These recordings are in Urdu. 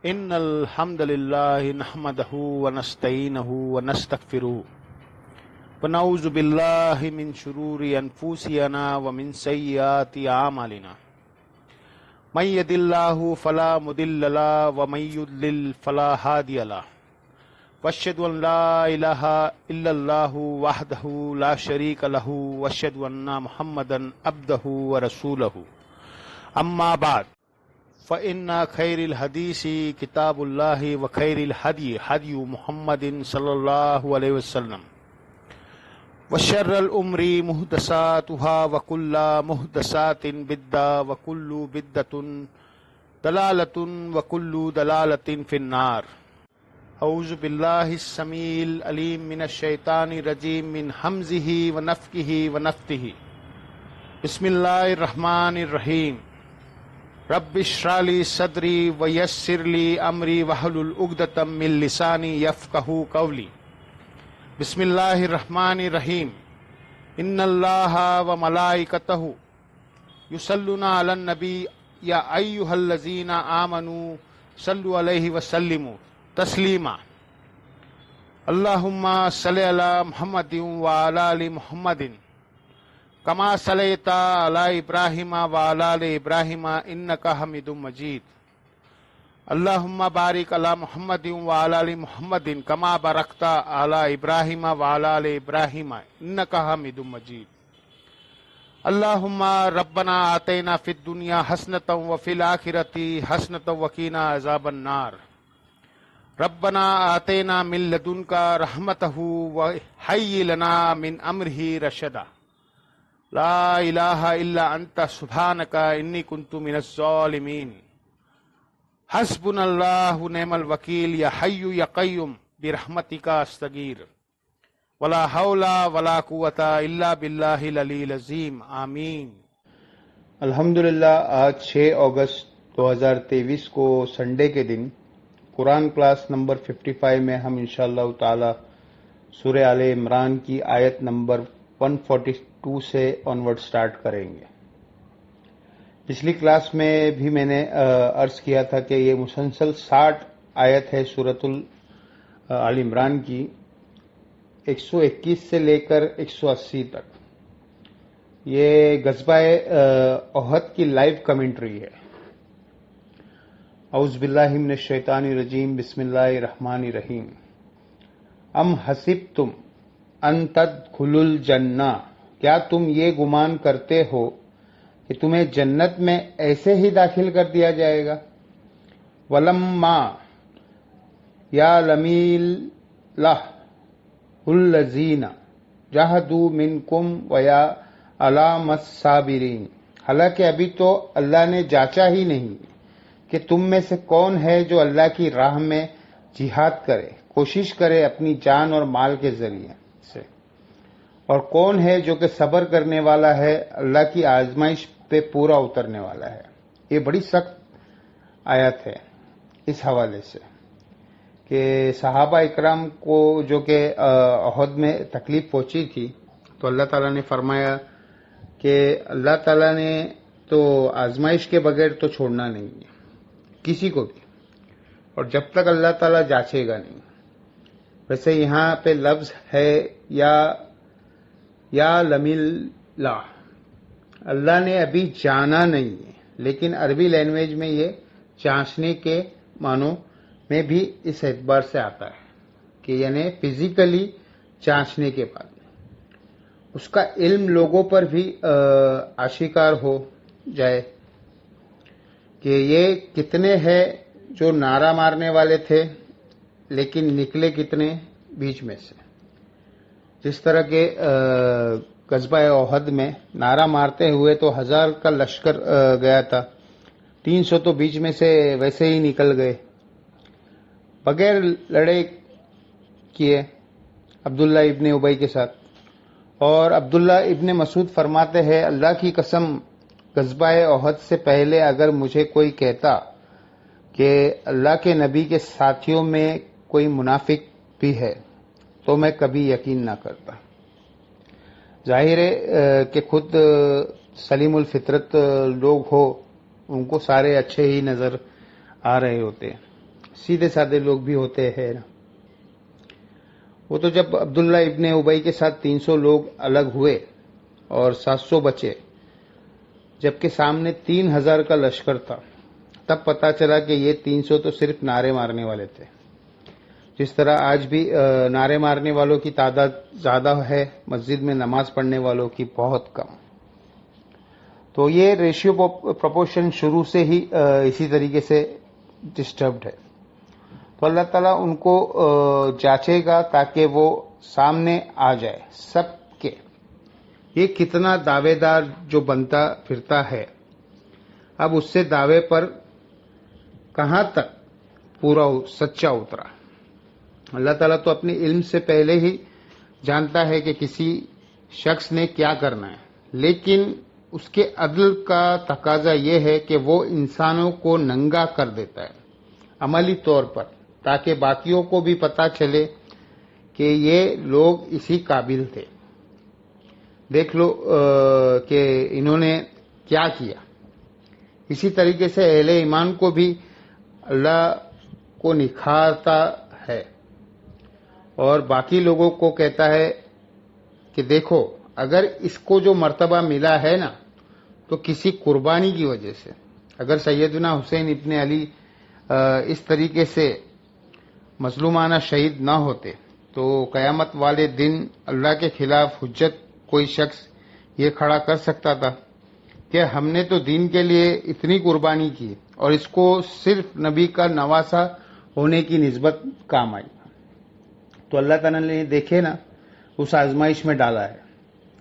إن الحمد لله نحمده ونستعينه ونستغفره ونعوذ بالله من شرور أنفسنا ومن سيئات أعمالنا من يهد الله فلا مضل له ومن يضلل فلا هادي له وأشهد أن لا إله إلا الله وحده لا شريك له وأشهد أن محمدا عبده ورسوله أما بعد فإن خير الحديث كتاب الله وخير الهدي هدي محمد صلى الله عليه وسلم وشر الأمور محدثاتها وكل محدثات بدعة وكل بدعة ضلالة وكل ضلالة في النار. أعوذ بالله السميع العليم من الشيطان الرجيم من همزه ونفخه ونفثه. بسم الله الرحمن الرحيم. رب اشرح لي صدري ويسر لي امري واحلل عقدة من لساني يفقهوا قولي. بسم الله الرحمن الرحيم. ان الله وملائكته يصلون على النبي يا ايها الذين آمنوا صلوا عليه وسلموا تسلیما. اللهم صل على محمد وعلى آل محمد كما صليت على إبراهيم وعلى آل إبراهيم إنك حميد مجيد. اللهم بارك على محمد وعلى آل محمد كما باركت على إبراهيم وعلى آل إبراهيم إنك حميد مجيد. اللهم ربنا آتنا في الدنيا حسنة وفي الآخرة حسنة وقنا عذاب النار. ربنا آتنا من لدنك رحمته وهيئ لنا من أمره رشدا. لا الہ الا انت سبحانک انی کنت من الظالمین. حسبنا اللہ نعم الوکیل یا حی یا قیوم برحمتک استغیث ولا حول ولا قوة الا باللہ العلی العظیم. آمین. الحمدللہ آج 6 اگست 2023 کو سنڈے کے دن قرآن کلاس نمبر 55 میں ہم انشاءاللہ تعالی سورہ آل عمران کی آیت نمبر 142 سے آنورڈ سٹارٹ کریں گے. پچھلی کلاس میں بھی میں نے عرض کیا تھا کہ یہ مسلسل 60 آیت ہے سورۃ آل عمران کی، 121 سے لے کر 180 تک. یہ غزوہ احد کی لائیو کمنٹری ہے. اعوذ باللہ من الشیطان الرجیم. بسم اللہ الرحمن الرحیم. ام حسبتم ان تدخلوا الجنہ، کیا تم یہ گمان کرتے ہو کہ تمہیں جنت میں ایسے ہی داخل کر دیا جائے گا؟ ولما یعلم اللہ الذین جاہدوا منکم ویعلم الصابرین. حالانکہ ابھی تو اللہ نے جانچا ہی نہیں کہ تم میں سے کون ہے جو اللہ کی راہ میں جہاد کرے، کوشش کرے اپنی جان اور مال کے ذریعے سے، اور کون ہے جو کہ صبر کرنے والا ہے، اللہ کی آزمائش پہ پورا اترنے والا ہے. یہ بڑی سخت آیت ہے اس حوالے سے کہ صحابہ اکرام کو جو کہ احد میں تکلیف پہنچی تھی تو اللہ تعالیٰ نے فرمایا کہ اللہ تعالیٰ نے تو آزمائش کے بغیر تو چھوڑنا نہیں ہے کسی کو بھی، اور جب تک اللہ تعالیٰ جانچے گا نہیں. ویسے یہاں پہ لفظ ہے یا لمیل لا، اللہ نے ابھی جانا نہیں ہے، لیکن عربی لینگویج میں یہ جانچنے کے معنوں میں بھی اس اعتبار سے آتا ہے کہ یعنی فزیکلی جانچنے کے بعد اس کا علم لوگوں پر بھی آشکار ہو جائے کہ یہ کتنے ہیں جو نعرہ مارنے والے تھے لیکن نکلے کتنے بیچ میں سے. جس طرح کے غزوہ احد میں نعرہ مارتے ہوئے تو 1000 کا لشکر گیا تھا، 300 تو بیچ میں سے ویسے ہی نکل گئے بغیر لڑے کیے عبداللہ ابن ابی کے ساتھ. اور عبداللہ ابن مسعود فرماتے ہیں اللہ کی قسم غزوہ احد سے پہلے اگر مجھے کوئی کہتا کہ اللہ کے نبی کے ساتھیوں میں کوئی منافق بھی ہے تو میں کبھی یقین نہ کرتا. ظاہر ہے کہ خود سلیم الفطرت لوگ ہو ان کو سارے اچھے ہی نظر آ رہے ہوتے ہیں، سیدھے سادے لوگ بھی ہوتے ہیں نا. وہ تو جب عبداللہ ابن ابی کے ساتھ 300 لوگ الگ ہوئے اور 700 بچے، جبکہ سامنے 3000 کا لشکر تھا، تب پتا چلا کہ یہ 300 تو صرف نعرے مارنے والے تھے. جس طرح آج بھی نعرے مارنے والوں کی تعداد زیادہ ہے، مسجد میں نماز پڑھنے والوں کی بہت کم. تو یہ ریشیو پروپورشن شروع سے ہی اسی طریقے سے ڈسٹربڈ ہے. تو اللہ تعالیٰ ان کو جانچے گا تاکہ وہ سامنے آ جائے سب کے. یہ کتنا دعوے دار جو بنتا پھرتا ہے، اب اس سے دعوے پر کہاں تک پورا سچا اترا. اللہ تعالیٰ تو اپنے علم سے پہلے ہی جانتا ہے کہ کسی شخص نے کیا کرنا ہے، لیکن اس کے عدل کا تقاضا یہ ہے کہ وہ انسانوں کو ننگا کر دیتا ہے عملی طور پر، تاکہ باقیوں کو بھی پتا چلے کہ یہ لوگ اسی قابل تھے. دیکھ لو کہ انہوں نے کیا کیا. اسی طریقے سے اہل ایمان کو بھی اللہ کو نکھارتا ہے اور باقی لوگوں کو کہتا ہے کہ دیکھو اگر اس کو جو مرتبہ ملا ہے نا تو کسی قربانی کی وجہ سے. اگر سیدنا حسین ابن علی اس طریقے سے مظلومانہ شہید نہ ہوتے تو قیامت والے دن اللہ کے خلاف حجت کوئی شخص یہ کھڑا کر سکتا تھا کہ ہم نے تو دین کے لیے اتنی قربانی کی اور اس کو صرف نبی کا نواسا ہونے کی نسبت کام آئی. تو اللہ تعالیٰ نے دیکھے نا اس آزمائش میں ڈالا ہے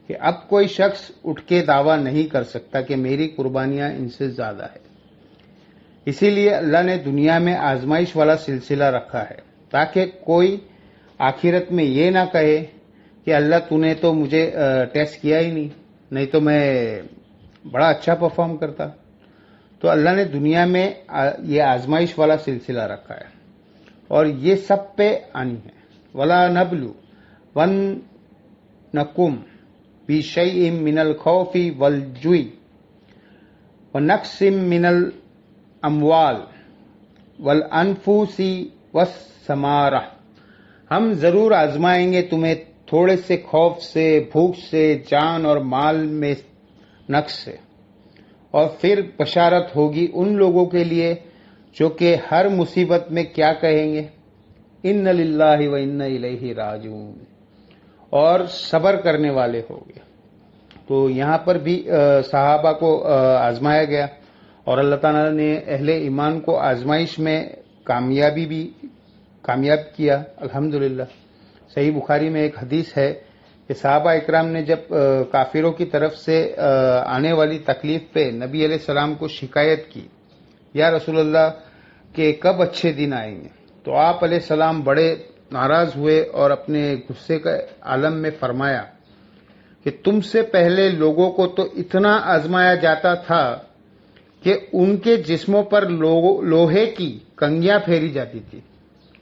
کہ اب کوئی شخص اٹھ کے دعویٰ نہیں کر سکتا کہ میری قربانیاں ان سے زیادہ ہے. اسی لیے اللہ نے دنیا میں آزمائش والا سلسلہ رکھا ہے تاکہ کوئی آخرت میں یہ نہ کہے کہ اللہ تو نے تو مجھے ٹیسٹ کیا ہی نہیں تو میں بڑا اچھا پرفارم کرتا. تو اللہ نے دنیا میں یہ آزمائش والا سلسلہ رکھا ہے اور یہ سب پہ آنی ہے. وَلَا نَبْلُ وَنَّكُمْ بِشَيْءٍ مِّنَ الْخَوْفِ وَالْجُوعِ وَنَقْصٍ مِّنَ الْأَمْوَالِ وَالْأَنفُسِ وَالثَّمَرَةِ. ہم ضرور آزمائیں گے تمہیں تھوڑے سے خوف سے، بھوک سے، جان اور مال میں نقص سے. اور پھر بشارت ہوگی ان لوگوں کے لیے جو کہ ہر مصیبت میں کیا کہیں گے، ان للہ و انا الیہ راجعون، اور صبر کرنے والے ہوں گے. تو یہاں پر بھی صحابہ کو آزمایا گیا اور اللہ تعالیٰ نے اہل ایمان کو آزمائش میں کامیاب کیا الحمدللہ. صحیح بخاری میں ایک حدیث ہے کہ صحابہ اکرام نے جب کافروں کی طرف سے آنے والی تکلیف پہ نبی علیہ السلام کو شکایت کی، یا رسول اللہ کہ کب اچھے دن آئیں گے، تو آپ علیہ السلام بڑے ناراض ہوئے اور اپنے غصے کے عالم میں فرمایا کہ تم سے پہلے لوگوں کو تو اتنا آزمایا جاتا تھا کہ ان کے جسموں پر لوہے کی کنگیاں پھیری جاتی تھی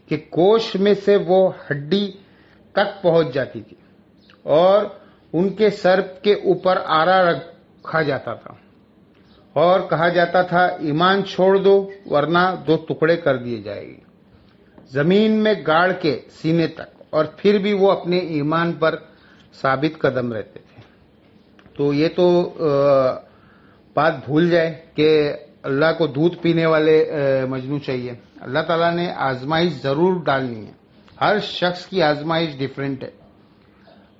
کہ گوشت میں سے وہ ہڈی تک پہنچ جاتی تھی اور ان کے سر کے اوپر آرا رکھا جاتا تھا اور کہا جاتا تھا ایمان چھوڑ دو ورنہ 2 ٹکڑے کر دیے جائے گی، زمین میں گاڑ کے سینے تک، اور پھر بھی وہ اپنے ایمان پر ثابت قدم رہتے تھے. تو یہ تو بات بھول جائے کہ اللہ کو دودھ پینے والے مجنو چاہیے. اللہ تعالیٰ نے آزمائش ضرور ڈالنی ہے. ہر شخص کی آزمائش ڈیفرنٹ ہے.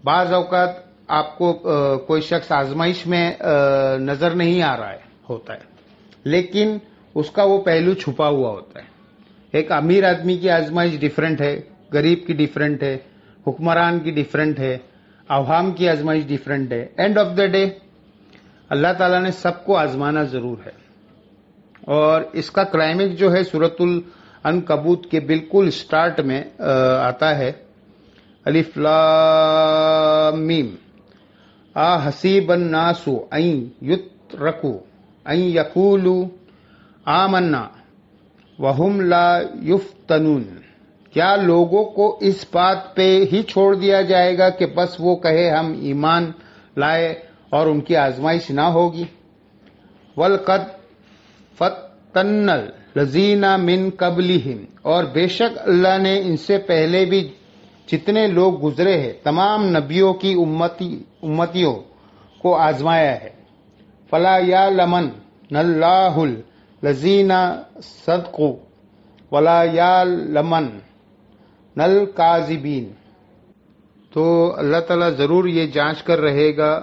بعض اوقات آپ کو کوئی شخص آزمائش میں نظر نہیں آ رہا ہوتا ہے، لیکن اس کا وہ پہلو چھپا ہوا ہوتا ہے. ایک امیر آدمی کی آزمائش ڈیفرنٹ ہے، غریب کی ڈیفرنٹ ہے، حکمران کی ڈیفرنٹ ہے، عوام کی آزمائش ڈیفرنٹ ہے. اینڈ آف دا ڈے اللہ تعالیٰ نے سب کو آزمانا ضرور ہے. اور اس کا کلائمیکس جو ہے سورۃ العنکبوت کے بالکل سٹارٹ میں آتا ہے، الف لام میم احسب الناس ان یترکوا ان یقولوا آمنا وہم لا یفتنون. کیا لوگوں کو اس بات پہ ہی چھوڑ دیا جائے گا کہ بس وہ کہے ہم ایمان لائے اور ان کی آزمائش نہ ہوگی؟ وَلْقَدْ فَتَّنَّ لذینا من قبلہم، اور بے شک اللہ نے ان سے پہلے بھی جتنے لوگ گزرے ہیں تمام نبیوں کی امتیوں کو آزمایا ہے۔ فلا یعلمن اللہ الذین صدقوا ولا یعلمن الکاذبین، تو اللہ تعالیٰ ضرور یہ جانچ کر رہے گا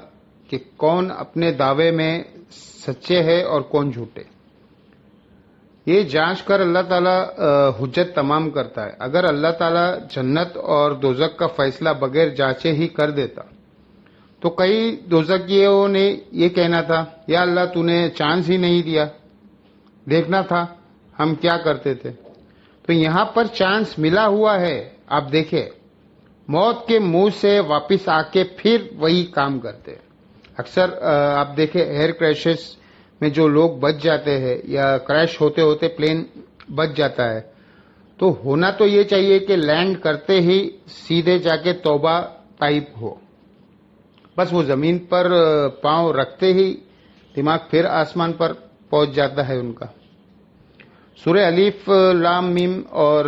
کہ کون اپنے دعوے میں سچے ہے اور کون جھوٹے۔ یہ جانچ کر اللہ تعالیٰ حجت تمام کرتا ہے۔ اگر اللہ تعالیٰ جنت اور دوزخ کا فیصلہ بغیر جانچے ہی کر دیتا تو کئی دوزخیوں نے یہ کہنا تھا، یا اللہ تو نے چانس ہی نہیں دیا، دیکھنا تھا ہم کیا کرتے تھے۔ تو یہاں پر چانس ملا ہوا ہے، آپ دیکھیں موت کے منہ سے واپس آ کے پھر وہی کام کرتے ہیں۔ اکثر آپ دیکھیں ایئر کریشز میں جو لوگ بچ جاتے ہیں یا کریش ہوتے ہوتے پلین بچ جاتا ہے، تو ہونا تو یہ چاہیے کہ لینڈ کرتے ہی سیدھے جا کے توبہ ٹائپ ہو، بس وہ زمین پر پاؤں رکھتے ہی دماغ پھر آسمان پر پہنچ جاتا ہے ان کا۔ سورہ الف لام میم اور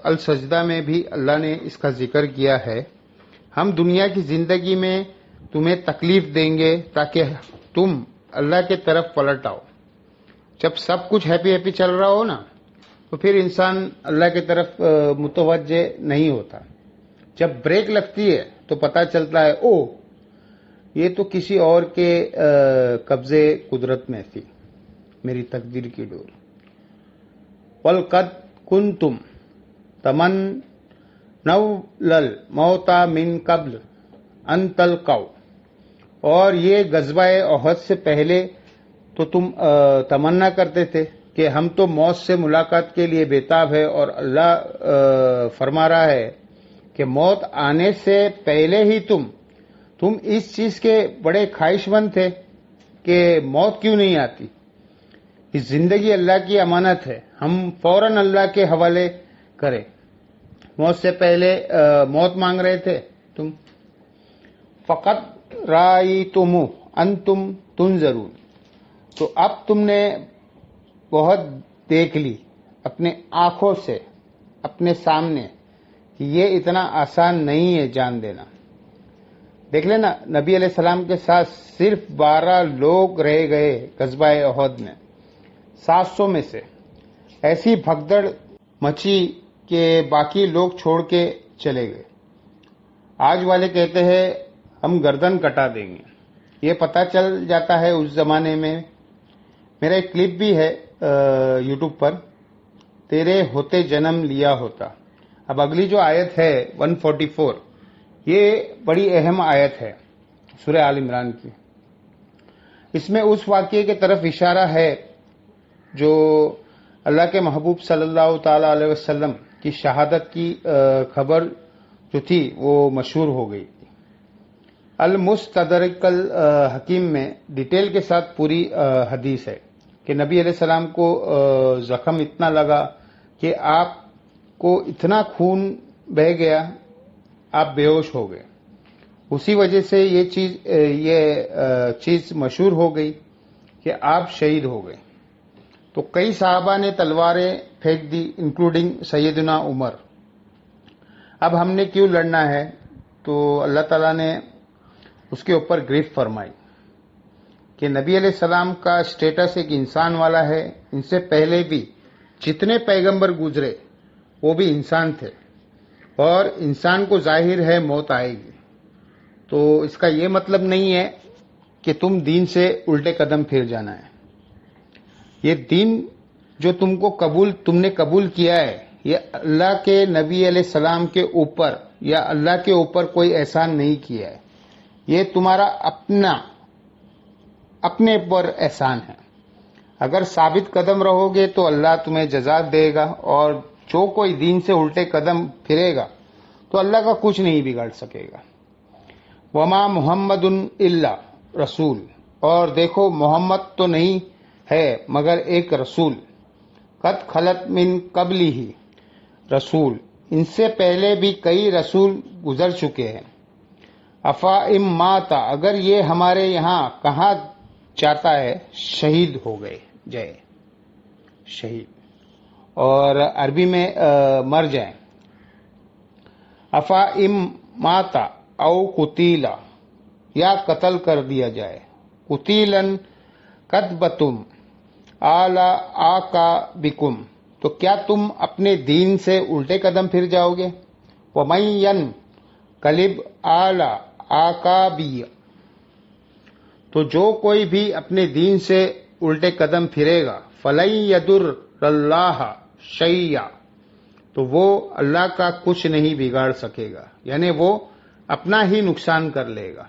السجدہ میں بھی اللہ نے اس کا ذکر کیا ہے۔ ہم دنیا کی زندگی میں تمہیں تکلیف دیں گے تاکہ تم اللہ کے طرف پلٹ آؤ۔ جب سب کچھ ہیپی چل رہا ہو نا تو پھر انسان اللہ کی طرف متوجہ نہیں ہوتا۔ جب بریک لگتی ہے تو پتہ چلتا ہے او یہ تو کسی اور کے قبضے قدرت میں تھی، میری تقدیر کی ڈور۔ وَلْقَدْ كُنْتُمْ تَمَنَّوْنَ الْمَوْتَ مِنْ قَبْلِ أَنْ تَلْقَوْا، اور یہ غزوہ احد سے پہلے تو تم تمنا کرتے تھے کہ ہم تو موت سے ملاقات کے لیے بےتاب ہے، اور اللہ فرما رہا ہے کہ موت آنے سے پہلے ہی تم اس چیز کے بڑے خواہش مند تھے کہ موت کیوں نہیں آتی۔ اس زندگی اللہ کی امانت ہے، ہم فوراً اللہ کے حوالے کریں۔ موت سے پہلے موت مانگ رہے تھے تم۔ فقط رأیتم انتم تنظرون، تو اب تم نے بہت دیکھ لی اپنے آنکھوں سے اپنے سامنے کہ یہ اتنا آسان نہیں ہے جان دینا۔ دیکھ لینا نبی علیہ السلام کے ساتھ صرف 12 لوگ رہ گئے غزوہ احد میں، 700 میں سے ایسی بھگدڑ مچی کہ باقی لوگ چھوڑ کے چلے گئے۔ آج والے کہتے ہیں ہم گردن کٹا دیں گے۔ یہ پتہ چل جاتا ہے اس زمانے میں۔ میرا ایک کلپ بھی ہے یوٹیوب پر، تیرے ہوتے جنم لیا ہوتا۔ اب اگلی جو آیت ہے 144، یہ بڑی اہم آیت ہے سورہ آل عمران کی۔ اس میں اس واقعے کی طرف اشارہ ہے جو اللہ کے محبوب صلی اللہ تعالی علیہ وسلم کی شہادت کی خبر جو تھی وہ مشہور ہو گئی تھی۔ المستدرک الحکیم میں ڈیٹیل کے ساتھ پوری حدیث ہے کہ نبی علیہ السلام کو زخم اتنا لگا کہ آپ کو اتنا خون بہہ گیا، آپ بے ہوش ہو گئے۔ اسی وجہ سے یہ چیز مشہور ہو گئی کہ آپ شہید ہو گئے۔ تو کئی صحابہ نے تلواریں پھینک دی انکلوڈنگ سیدنا عمر۔ اب ہم نے کیوں لڑنا ہے؟ تو اللہ تعالیٰ نے اس کے اوپر گرفت فرمائی کہ نبی علیہ السلام کا اسٹیٹس ایک انسان والا ہے۔ ان سے پہلے بھی جتنے پیغمبر گزرے وہ بھی انسان تھے، اور انسان کو ظاہر ہے موت آئے گی۔ تو اس کا یہ مطلب نہیں ہے کہ تم دین سے الٹے قدم پھر جانا ہے۔ یہ دین جو تم نے قبول کیا ہے، یہ اللہ کے نبی علیہ السلام کے اوپر یا اللہ کے اوپر کوئی احسان نہیں کیا ہے، یہ تمہارا اپنے پر احسان ہے۔ اگر ثابت قدم رہو گے تو اللہ تمہیں جزا دے گا، اور جو کوئی دین سے الٹے قدم پھرے گا تو اللہ کا کچھ نہیں بگاڑ سکے گا۔ وما محمد الا رسول، اور دیکھو محمد تو نہیں ہے مگر ایک رسول، قد خلت من قبلہ رسول، ان سے پہلے بھی کئی رسول گزر چکے ہیں۔ افا ام ماتا، اگر یہ ہمارے یہاں کہاں جاتا ہے شہید ہو گئے، جائے شہید۔ اور عربی میں مر جائیں. افا ام ماتا او قتیلا یا قتل کر دیا جائے. قتیلن کتبتم اعلی آقا بکم تو کیا تم اپنے دین سے الٹے قدم پھر جاؤ گے. ومن ینقلب اعلی آقابی تو جو کوئی بھی اپنے دین سے الٹے قدم پھرے گا فلن یضر اللہ شیئا تو وہ اللہ کا کچھ نہیں بگاڑ سکے گا، یعنی وہ اپنا ہی نقصان کر لے گا.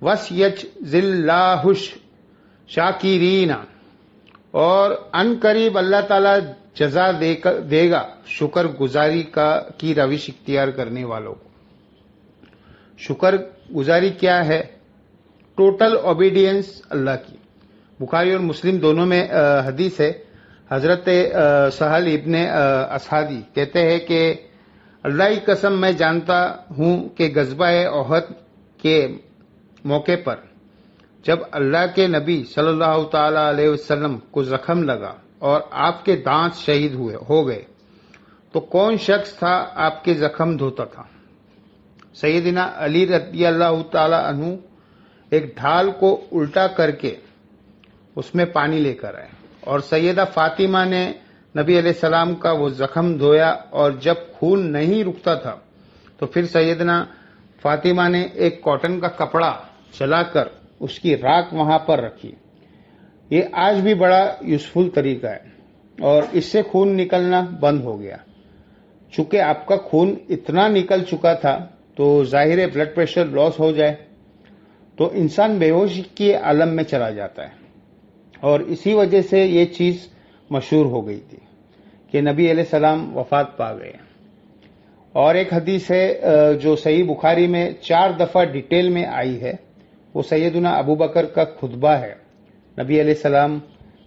وَسْيَجْزِي اللَّهُ الشَّاكِرِينَ اور ان قریب اللہ تعالی جزا دے گا شکر گزاری کی روش اختیار کرنے والوں کو. شکر گزاری کیا ہے؟ ٹوٹل اوبیڈینس اللہ کی. بخاری اور مسلم دونوں میں حدیث ہے. حضرت سہل ابن اسحادی کہتے ہیں کہ اللہ کی قسم میں جانتا ہوں کہ غزوہ احد کے موقع پر جب اللہ کے نبی صلی اللہ تعالی علیہ وسلم کو زخم لگا اور آپ کے دانت شہید ہو گئے تو کون شخص تھا آپ کے زخم دھوتا تھا؟ سیدنا علی رضی اللہ تعالی عنہ ایک ڈھال کو الٹا کر کے اس میں پانی لے کر آئے اور سیدہ فاطمہ نے نبی علیہ السلام کا وہ زخم دھویا اور جب خون نہیں رکتا تھا تو پھر سیدنا فاطمہ نے ایک کاٹن کا کپڑا چلا کر اس کی راکھ وہاں پر رکھی. یہ آج بھی بڑا یوزفل طریقہ ہے اور اس سے خون نکلنا بند ہو گیا. چونکہ آپ کا خون اتنا نکل چکا تھا تو ظاہر بلڈ پریشر لاس ہو جائے تو انسان بے ہوشی کے عالم میں چلا جاتا ہے اور اسی وجہ سے یہ چیز مشہور ہو گئی تھی کہ نبی علیہ السلام وفات پا گئے. اور ایک حدیث ہے جو صحیح بخاری میں 4 دفعہ ڈیٹیل میں آئی ہے، وہ سیدنا ابو بکر کا خطبہ ہے نبی علیہ السلام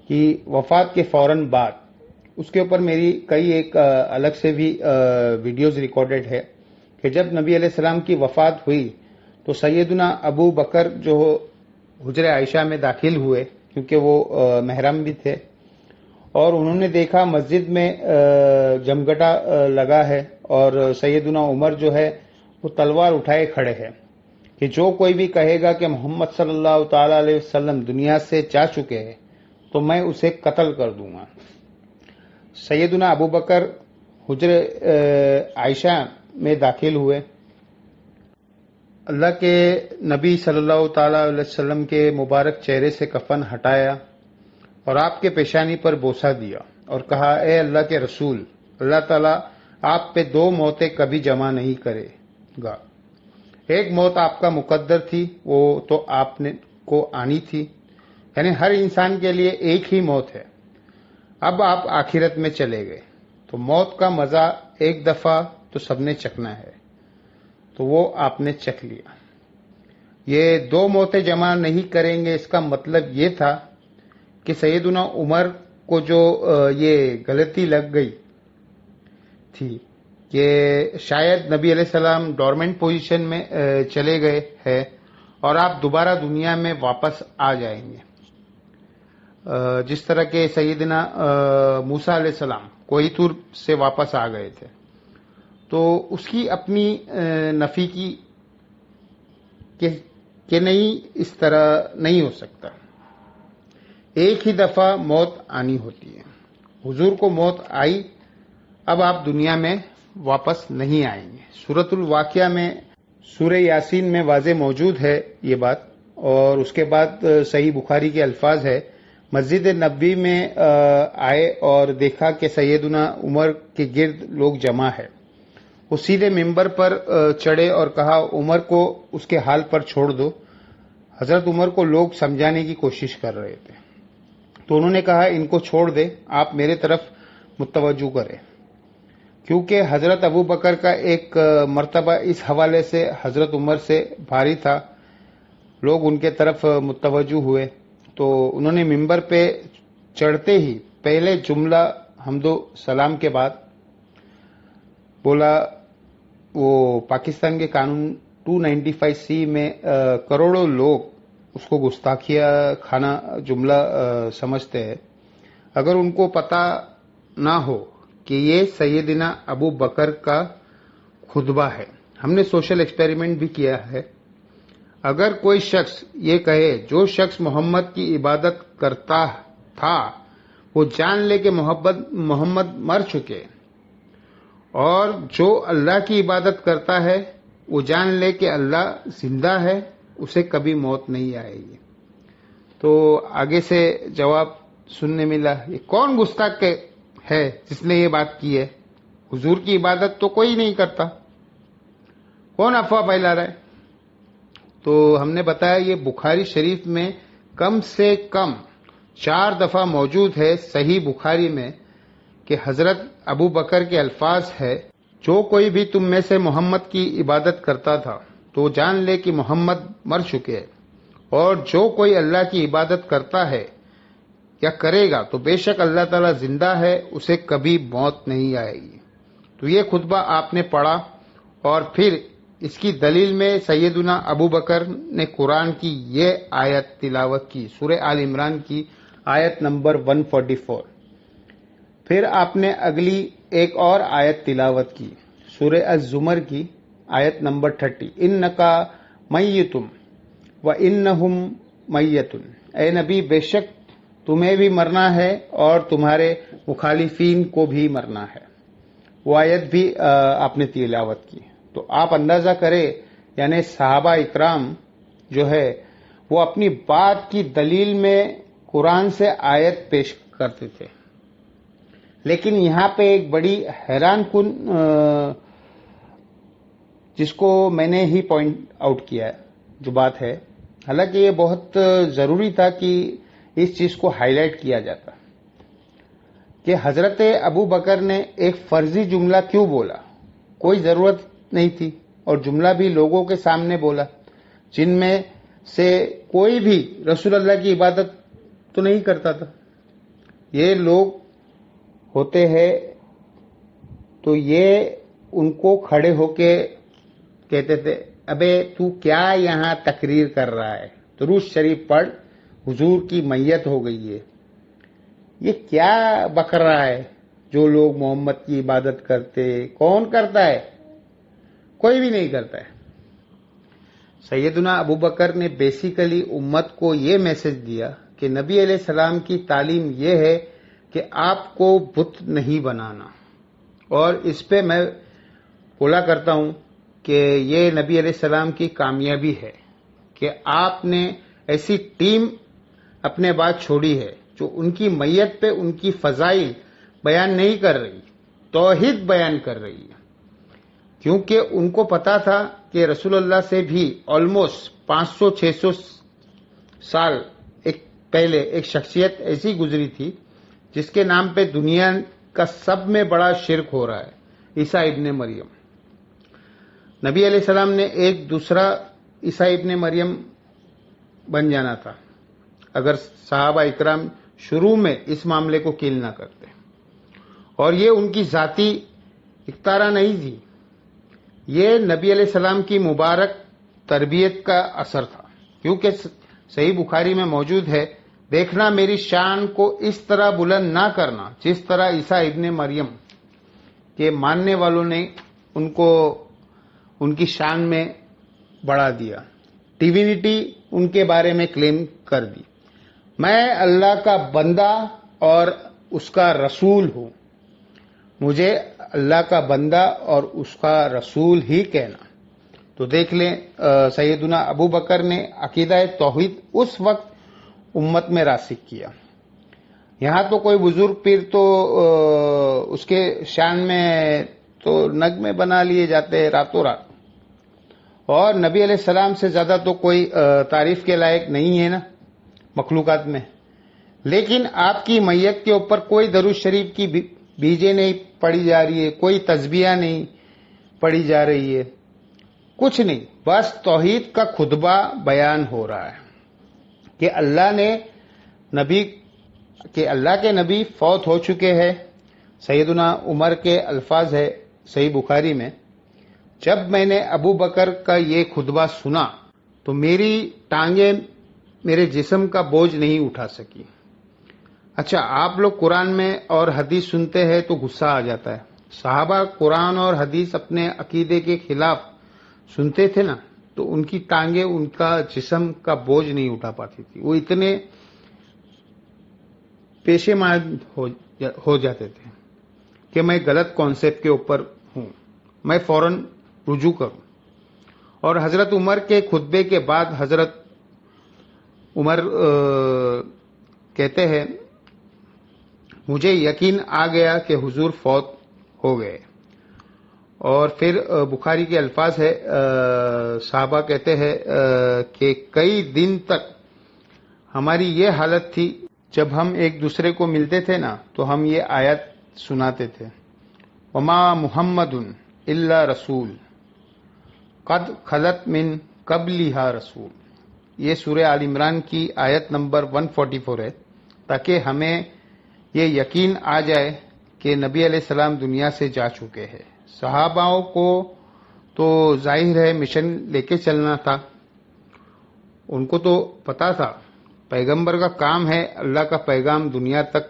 کی وفات کے فوراً بعد. اس کے اوپر میری کئی ایک الگ سے بھی ویڈیوز ریکارڈڈ ہے کہ جب نبی علیہ السلام کی وفات ہوئی تو سیدنا ابو بکر جو حجر عائشہ میں داخل ہوئے کیونکہ وہ محرم بھی تھے اور انہوں نے دیکھا مسجد میں جمگٹا لگا ہے اور سیدنا عمر جو ہے وہ تلوار اٹھائے کھڑے ہیں کہ جو کوئی بھی کہے گا کہ محمد صلی اللہ تعالی علیہ وسلم دنیا سے جا چکے ہیں تو میں اسے قتل کر دوں گا. سیدنا ابو بکر حجر عائشہ میں داخل ہوئے، اللہ کے نبی صلی اللہ تعالی علیہ وسلم کے مبارک چہرے سے کفن ہٹایا اور آپ کے پیشانی پر بوسہ دیا اور کہا اے اللہ کے رسول، اللہ تعالیٰ آپ پہ 2 موتیں کبھی جمع نہیں کرے گا. ایک موت آپ کا مقدر تھی، وہ تو آپ نے کو آنی تھی، یعنی ہر انسان کے لیے ایک ہی موت ہے. اب آپ آخرت میں چلے گئے تو موت کا مزہ ایک دفعہ تو سب نے چکھنا ہے، تو وہ آپ نے چکھ لیا. یہ 2 موتیں جمع نہیں کریں گے اس کا مطلب یہ تھا کہ سیدنا عمر کو جو یہ غلطی لگ گئی تھی کہ شاید نبی علیہ السلام ڈورمنٹ پوزیشن میں چلے گئے ہیں اور آپ دوبارہ دنیا میں واپس آ جائیں گے، جس طرح کہ سیدنا موسیٰ علیہ السلام کوہ طور سے واپس آ گئے تھے. تو اس کی اپنی نفی کی کہ نہیں، اس طرح نہیں ہو سکتا. ایک ہی دفعہ موت آنی ہوتی ہے. حضور کو موت آئی، اب آپ دنیا میں واپس نہیں آئیں گے. سورۃ الواقعہ میں سورہ یاسین میں واضح موجود ہے یہ بات. اور اس کے بعد صحیح بخاری کے الفاظ ہے، مسجد نبوی میں آئے اور دیکھا کہ سیدنا عمر کے گرد لوگ جمع ہے. وہ سیدھے ممبر پر چڑھے اور کہا عمر کو اس کے حال پر چھوڑ دو. حضرت عمر کو لوگ سمجھانے کی کوشش کر رہے تھے تو انہوں نے کہا ان کو چھوڑ دے، آپ میرے طرف متوجہ کریں. کیونکہ حضرت ابو بکر کا ایک مرتبہ اس حوالے سے حضرت عمر سے بھاری تھا، لوگ ان کے طرف متوجہ ہوئے تو انہوں نے ممبر پہ چڑھتے ہی پہلے جملہ حمد و سلام کے بعد بولا، وہ پاکستان کے قانون 295C میں کروڑوں لوگ اس کو گستاخیہ کھانا جملہ سمجھتے ہیں. اگر ان کو پتہ نہ ہو کہ یہ سیدنا ابو بکر کا خطبہ ہے۔ ہم نے سوشل ایکسپیریمنٹ بھی کیا ہے۔ اگر کوئی شخص یہ کہے جو شخص محمد کی عبادت کرتا تھا وہ جان لے کہ محمد مر چکے، اور جو اللہ کی عبادت کرتا ہے وہ جان لے کہ اللہ زندہ ہے، اسے کبھی موت نہیں آئے گی۔ تو آگے سے جواب سننے ملا، یہ کون گستاخ ہے جس نے یہ بات کی ہے؟ حضور کی عبادت تو کوئی نہیں کرتا، کون افواہ پھیلا رہا ہے؟ تو ہم نے بتایا یہ بخاری شریف میں کم سے کم 4 دفعہ موجود ہے صحیح بخاری میں کہ حضرت ابو بکر کے الفاظ ہے، جو کوئی بھی تم میں سے محمد کی عبادت کرتا تھا تو جان لے کہ محمد مر چکے ہیں، اور جو کوئی اللہ کی عبادت کرتا ہے یا کرے گا تو بے شک اللہ تعالیٰ زندہ ہے، اسے کبھی موت نہیں آئے گی۔ تو یہ خطبہ آپ نے پڑھا، اور پھر اس کی دلیل میں سیدنا ابو بکر نے قرآن کی یہ آیت تلاوت کی، سورہ آل عمران کی آیت نمبر 144۔ پھر آپ نے اگلی ایک اور آیت تلاوت کی، سورہ الزمر کی آیت نمبر 30، انکا میتم وانہم میتون، اے نبی بے شک تمہیں بھی مرنا ہے اور تمہارے مخالفین کو بھی مرنا ہے۔ وہ آیت بھی آپ نے تلاوت کی۔ تو آپ اندازہ کریں، یعنی صحابہ اکرام جو ہے وہ اپنی بات کی دلیل میں قرآن سے آیت پیش کرتے تھے، لیکن یہاں پہ ایک بڑی حیران کن جس کو میں نے ہی پوائنٹ آؤٹ کیا ہے جو بات ہے، حالانکہ یہ بہت ضروری تھا کہ اس چیز کو ہائی لائٹ کیا جاتا کہ حضرت ابو بکر نے ایک فرضی جملہ کیوں بولا؟ کوئی ضرورت نہیں تھی، اور جملہ بھی لوگوں کے سامنے بولا جن میں سے کوئی بھی رسول اللہ کی عبادت تو نہیں کرتا تھا۔ یہ لوگ ہوتے ہیں تو یہ ان کو کھڑے ہو کے کہتے تھے، ابے تو کیا یہاں تقریر کر رہا ہے؟ درود شریف پڑھ، حضور کی میت ہو گئی ہے، یہ کیا بک رہا ہے؟ جو لوگ محمد کی عبادت کرتے، کون کرتا ہے؟ کوئی بھی نہیں کرتا ہے۔ سیدنا ابو بکر نے بیسیکلی امت کو یہ میسج دیا کہ نبی علیہ السلام کی تعلیم یہ ہے کہ آپ کو بت نہیں بنانا، اور اس پہ میں بولا کرتا ہوں کہ یہ نبی علیہ السلام کی کامیابی ہے کہ آپ نے ایسی ٹیم اپنے بعد چھوڑی ہے جو ان کی میت پہ ان کی فضائل بیان نہیں کر رہی، توحید بیان کر رہی ہے، کیونکہ ان کو پتا تھا کہ رسول اللہ سے بھی آلموسٹ 500-600 سال پہلے ایک شخصیت ایسی گزری تھی جس کے نام پہ دنیا کا سب میں بڑا شرک ہو رہا ہے، عیسیٰ ابن مریم۔ نبی علیہ السلام نے ایک دوسرا عیسیٰ ابن مریم بن جانا تھا اگر صحابہ اکرام شروع میں اس معاملے کو کیل نہ کرتے، اور یہ ان کی ذاتی اختراع نہیں تھی، یہ نبی علیہ السلام کی مبارک تربیت کا اثر تھا، کیونکہ صحیح بخاری میں موجود ہے، دیکھنا میری شان کو اس طرح بلند نہ کرنا جس طرح عیسیٰ ابن مریم کے ماننے والوں نے ان کو ان کی شان میں بڑھا دیا، ڈیوینٹی ان کے بارے میں کلیم کر دی۔ میں اللہ کا بندہ اور اس کا رسول ہوں، مجھے اللہ کا بندہ اور اس کا رسول ہی کہنا۔ تو دیکھ لیں سیدنا ابو بکر نے عقیدہ توحید اس وقت امت میں راسخ کیا۔ یہاں تو کوئی بزرگ پیر تو اس کے شان میں تو نغمے بنا لیے جاتے ہیں راتوں رات، اور نبی علیہ السلام سے زیادہ تو کوئی تعریف کے لائق نہیں ہے نا مخلوقات میں، لیکن آپ کی میت کے اوپر کوئی درود شریف کی بیجیں نہیں پڑھی جا رہی ہے، کوئی تسبیح نہیں پڑھی جا رہی ہے، کچھ نہیں، بس توحید کا خطبہ بیان ہو رہا ہے کہ اللہ کے نبی فوت ہو چکے ہیں۔ سیدنا عمر کے الفاظ ہے صحیح بخاری میں، جب میں نے ابو بکر کا یہ خطبہ سنا تو میری ٹانگیں میرے جسم کا بوجھ نہیں اٹھا سکی، اچھا، آپ لوگ قرآن میں اور حدیث سنتے ہیں تو غصہ آ جاتا ہے. صحابہ قرآن اور حدیث اپنے عقیدے کے خلاف سنتے تھے نا، تو ان کی ٹانگیں ان کا جسم کا بوجھ نہیں اٹھا پاتی تھی. وہ اتنے پیشیمان ہو جاتے تھے کہ میں غلط کانسیپٹ کے اوپر ہوں، میں فوراً رجوع کروں. اور حضرت عمر کے خطبے کے بعد حضرت عمر کہتے ہیں مجھے یقین آ گیا کہ حضور فوت ہو گئے. اور پھر بخاری کے الفاظ ہے، صحابہ کہتے ہیں کہ کئی دن تک ہماری یہ حالت تھی، جب ہم ایک دوسرے کو ملتے تھے نا تو ہم یہ آیت سناتے تھے، وما محمد الا رسول قد خلت من قبلها رسول. یہ سورہ آل عمران کی آیت نمبر 144 ہے، تاکہ ہمیں یہ یقین آ جائے کہ نبی علیہ السلام دنیا سے جا چکے ہیں. صحاباؤں کو تو ظاہر ہے مشن لے کے چلنا تھا، ان کو تو پتا تھا پیغمبر کا کام ہے اللہ کا پیغام دنیا تک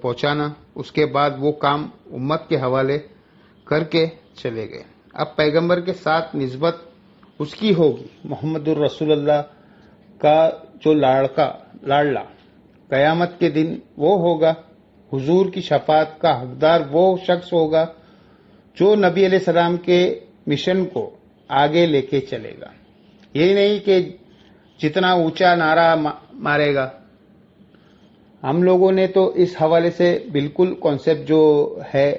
پہنچانا، اس کے بعد وہ کام امت کے حوالے کر کے چلے گئے. اب پیغمبر کے ساتھ نسبت اس کی ہوگی، محمد الرسول اللہ کا جو لاڈلا قیامت کے دن وہ ہوگا. حضور کی شفاعت کا حقدار وہ شخص ہوگا جو نبی علیہ السلام کے مشن کو آگے لے کے چلے گا. یہی نہیں کہ جتنا اونچا نعرہ مارے گا. ہم لوگوں نے تو اس حوالے سے بالکل کانسیپٹ جو ہے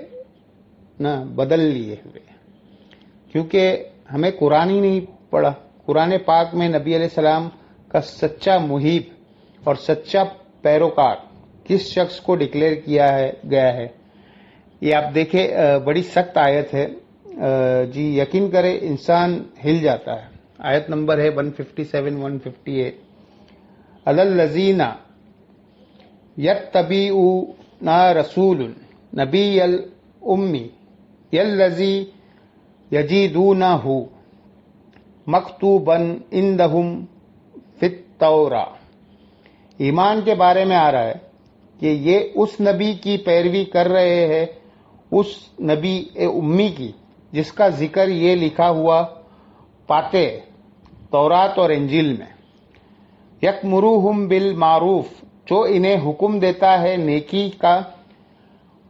نا بدل لیے ہوئے، کیونکہ ہمیں قرآن ہی نہیں پڑھا. قرآن پاک میں نبی علیہ السلام کا سچا محب اور سچا پیروکار کس شخص کو ڈکلیئر کیا گیا ہے، یہ آپ دیکھیں. بڑی سخت آیت ہے جی، یقین کرے انسان ہل جاتا ہے. آیت نمبر ہے 157-158. الذین یتبعون رسول نبی الامی الذی یجدونہ مکتوبا عندہم فی التوراۃ. ایمان کے بارے میں آ رہا ہے کہ یہ اس نبی کی پیروی کر رہے ہیں، اس نبی امی کی جس کا ذکر یہ لکھا ہوا پاتے تورات اور انجیل میں. یکمروہم بالمعروف، جو انہیں حکم دیتا ہے نیکی کا،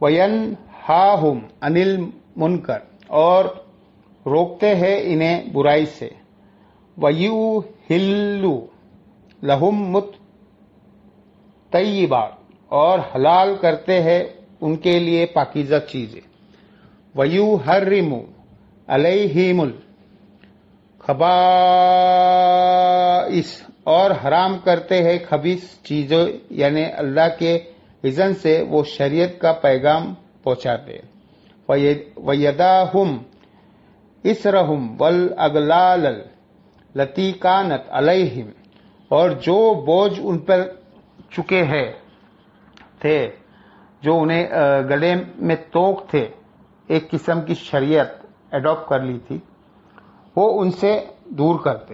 وینہاہم عن المنکر، اور روکتے ہیں انہیں برائی سے، ویحل لہم الطیبات، اور حلال کرتے ہیں ان کے لیے پاکیزہ چیزیں، ویحرم علیہم الخبائث، اور حرام کرتے ہیں خبیث چیزیں، یعنی اللہ کے اذن سے وہ شریعت کا پیغام پہنچاتے. وَيَدَاهُمْ إِسْرَهُمْ وَالْأَغْلَالَ الَّتِي كَانَتْ عَلَيْهِمْ، اور جو بوجھ ان پر چکے تھے، جو انہیں گلے میں توق تھے، ایک قسم کی شریعت اڈاپٹ کر لی تھی، وہ ان سے دور کرتے.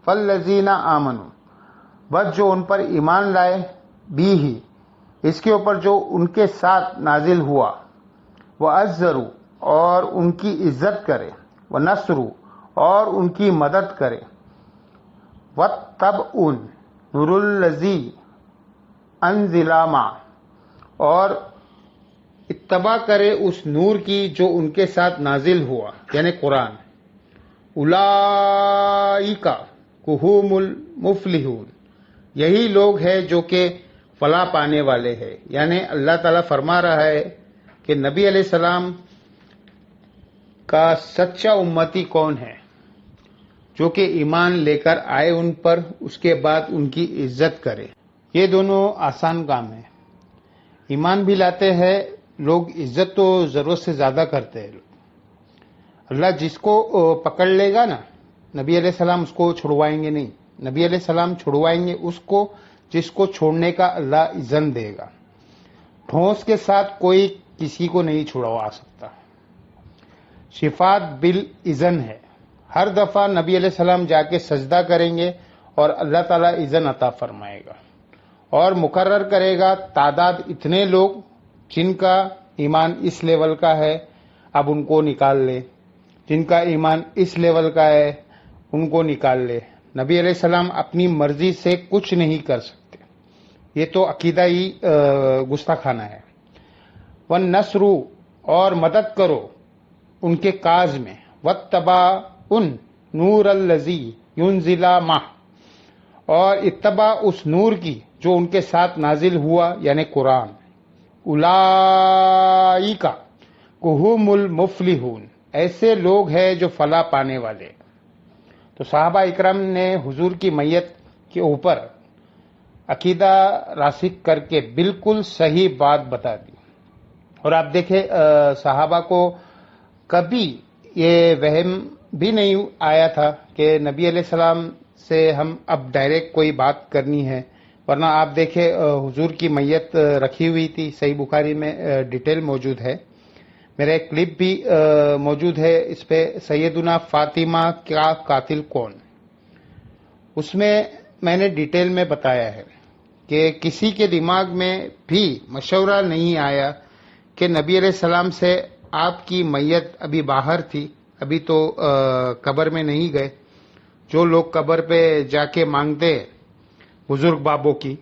فَالَّذِينَ آمَنُوا، بس جو ان پر ایمان لائے، بھی ہی اس کے اوپر جو ان کے ساتھ نازل ہوا، وَعَزَّرُوا، اور ان کی عزت کرے، وَنَصْرُوا، اور ان کی مدد کرے، وَاتَّبْعُوا النُّورَ الَّذِي أَنزَلَ مَعَهُ، اور اتباع کرے اس نور کی جو ان کے ساتھ نازل ہوا، یعنی قرآن. اولئک ھم المفلحون، یہی لوگ ہیں جو کہ فلاح پانے والے ہیں. یعنی اللہ تعالیٰ فرما رہا ہے کہ نبی علیہ السلام کا سچا امتی کون ہے، جو کہ ایمان لے کر آئے ان پر، اس کے بعد ان کی عزت کرے. یہ دونوں آسان کام ہیں. ایمان بھی لاتے ہیں لوگ، عزت تو ضرورت سے زیادہ کرتے ہیں. اللہ جس کو پکڑ لے گا نا، نبی علیہ السلام اس کو چھڑوائیں گے نہیں. نبی علیہ السلام چھڑوائیں گے اس کو جس کو چھوڑنے کا اللہ اذن دے گا. ٹھونس کے ساتھ کوئی کسی کو نہیں چھڑوا سکتا. شفاعت بالاذن ہے. ہر دفعہ نبی علیہ السلام جا کے سجدہ کریں گے اور اللہ تعالیٰ اذن عطا فرمائے گا. اور مقرر کرے گا تعداد اتنے لوگ جن کا ایمان اس لیول کا ہے، اب ان کو نکال لے، جن کا ایمان اس لیول کا ہے ان کو نکال لے۔ نبی علیہ السلام اپنی مرضی سے کچھ نہیں کر سکتے، یہ تو عقیدائی گستاخانہ ہے۔ وَالنَّصْرُ اور مدد کرو ان کے کاز میں، وَاتَّبَعُ نُورَ الَّذِي يُنزِلَ مَعَهُ اور اتباع اس نور کی جو ان کے ساتھ نازل ہوا، یعنی قرآن۔ اولئک ھم المفلحون ایسے لوگ ہیں جو فلاح پانے والے۔ تو صحابہ اکرام نے حضور کی میت کے اوپر عقیدہ راسخ کر کے بالکل صحیح بات بتا دی۔ اور آپ دیکھیں صحابہ کو کبھی یہ وہم بھی نہیں آیا تھا کہ نبی علیہ السلام سے ہم اب ڈائریکٹ کوئی بات کرنی ہے، ورنہ آپ دیکھیں حضور کی میت رکھی ہوئی تھی، صحیح بخاری میں ڈیٹیل موجود ہے، میرا ایک کلپ بھی موجود ہے اس پہ، سیدنا فاطمہ کا قاتل کون، اس میں نے ڈیٹیل میں بتایا ہے کہ کسی کے دماغ میں بھی مشورہ نہیں آیا کہ نبی علیہ السلام سے آپ کی میت ابھی باہر تھی، ابھی تو قبر میں نہیں گئے۔ جو لوگ قبر پہ جا کے مانگتے بزرگ بابوں کی،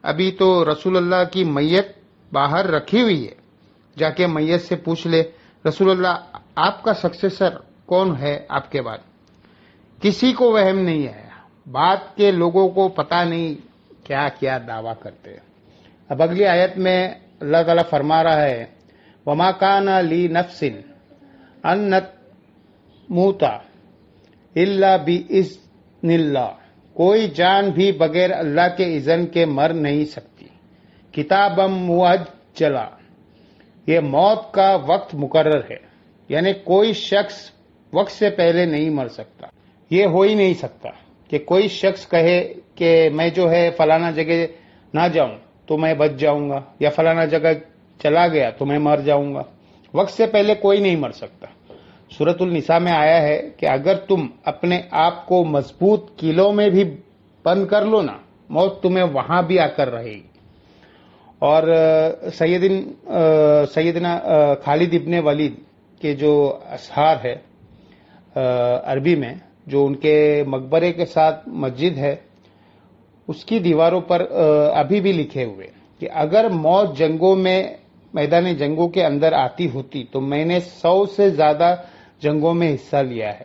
ابھی تو رسول اللہ کی میت باہر رکھی ہوئی ہے، جا کے میت سے پوچھ لے رسول اللہ آپ کا سکسیسر کون ہے آپ کے بعد۔ کسی کو وہم نہیں آیا، بات کے لوگوں کو پتہ نہیں کیا کیا دعویٰ کرتے ہیں۔ اب اگلی آیت میں اللہ تعالیٰ فرما رہا ہے وَمَا كَانَ لِنَفْسٍ أَن تَمُوتَ إِلَّا بِإِذْنِ اللَّهِ کوئی جان بھی بغیر اللہ کے اذن کے مر نہیں سکتی۔ کتابًا مؤجلا یہ موت کا وقت مقرر ہے، یعنی کوئی شخص وقت سے پہلے نہیں مر سکتا۔ یہ ہو ہی نہیں سکتا کہ کوئی شخص کہے کہ میں جو ہے فلانا جگہ نہ جاؤں تو میں بچ جاؤں گا، یا فلانا جگہ چلا گیا تو میں مر جاؤں گا۔ وقت سے پہلے کوئی نہیں مر سکتا۔ سورۃ النساء میں آیا ہے کہ اگر تم اپنے آپ کو مضبوط قلعوں میں بھی بند کر لو نا، موت تمہیں وہاں بھی آ کر رہے گی۔ اور سیدنا خالد ابن ولید کے جو اشعار ہے عربی میں، جو ان کے مقبرے کے ساتھ مسجد ہے، اس کی دیواروں پر ابھی بھی لکھے ہوئے کہ اگر موت جنگوں میں میدان جنگوں کے اندر آتی ہوتی تو میں نے 100 سے زیادہ جنگوں میں حصہ لیا ہے،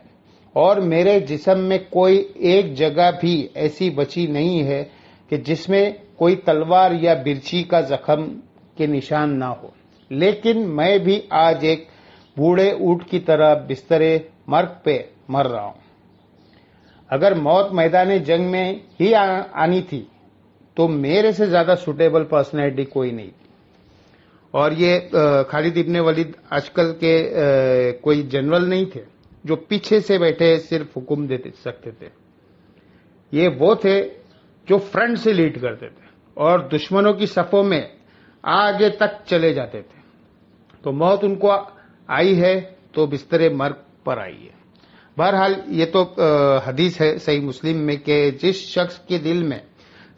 اور میرے جسم میں کوئی ایک جگہ بھی ایسی بچی نہیں ہے کہ جس میں کوئی تلوار یا برچی کا زخم کے نشان نہ ہو، لیکن میں بھی آج ایک بوڑھے اونٹ کی طرح بستر مرگ پہ مر رہا ہوں۔ اگر موت میدان جنگ میں ہی آنی تھی تو میرے سے زیادہ سوٹیبل پرسنالٹی کوئی نہیں تھی۔ اور یہ خالد ابن ولید آج کل کے کوئی جنرل نہیں تھے جو پیچھے سے بیٹھے صرف حکم دے سکتے تھے، یہ وہ تھے جو فرنٹ سے لیڈ کرتے تھے اور دشمنوں کی صفوں میں آگے تک چلے جاتے تھے۔ تو موت ان کو آئی ہے تو بستر مرگ پر آئی ہے۔ بہرحال یہ تو حدیث ہے صحیح مسلم میں کہ جس شخص کے دل میں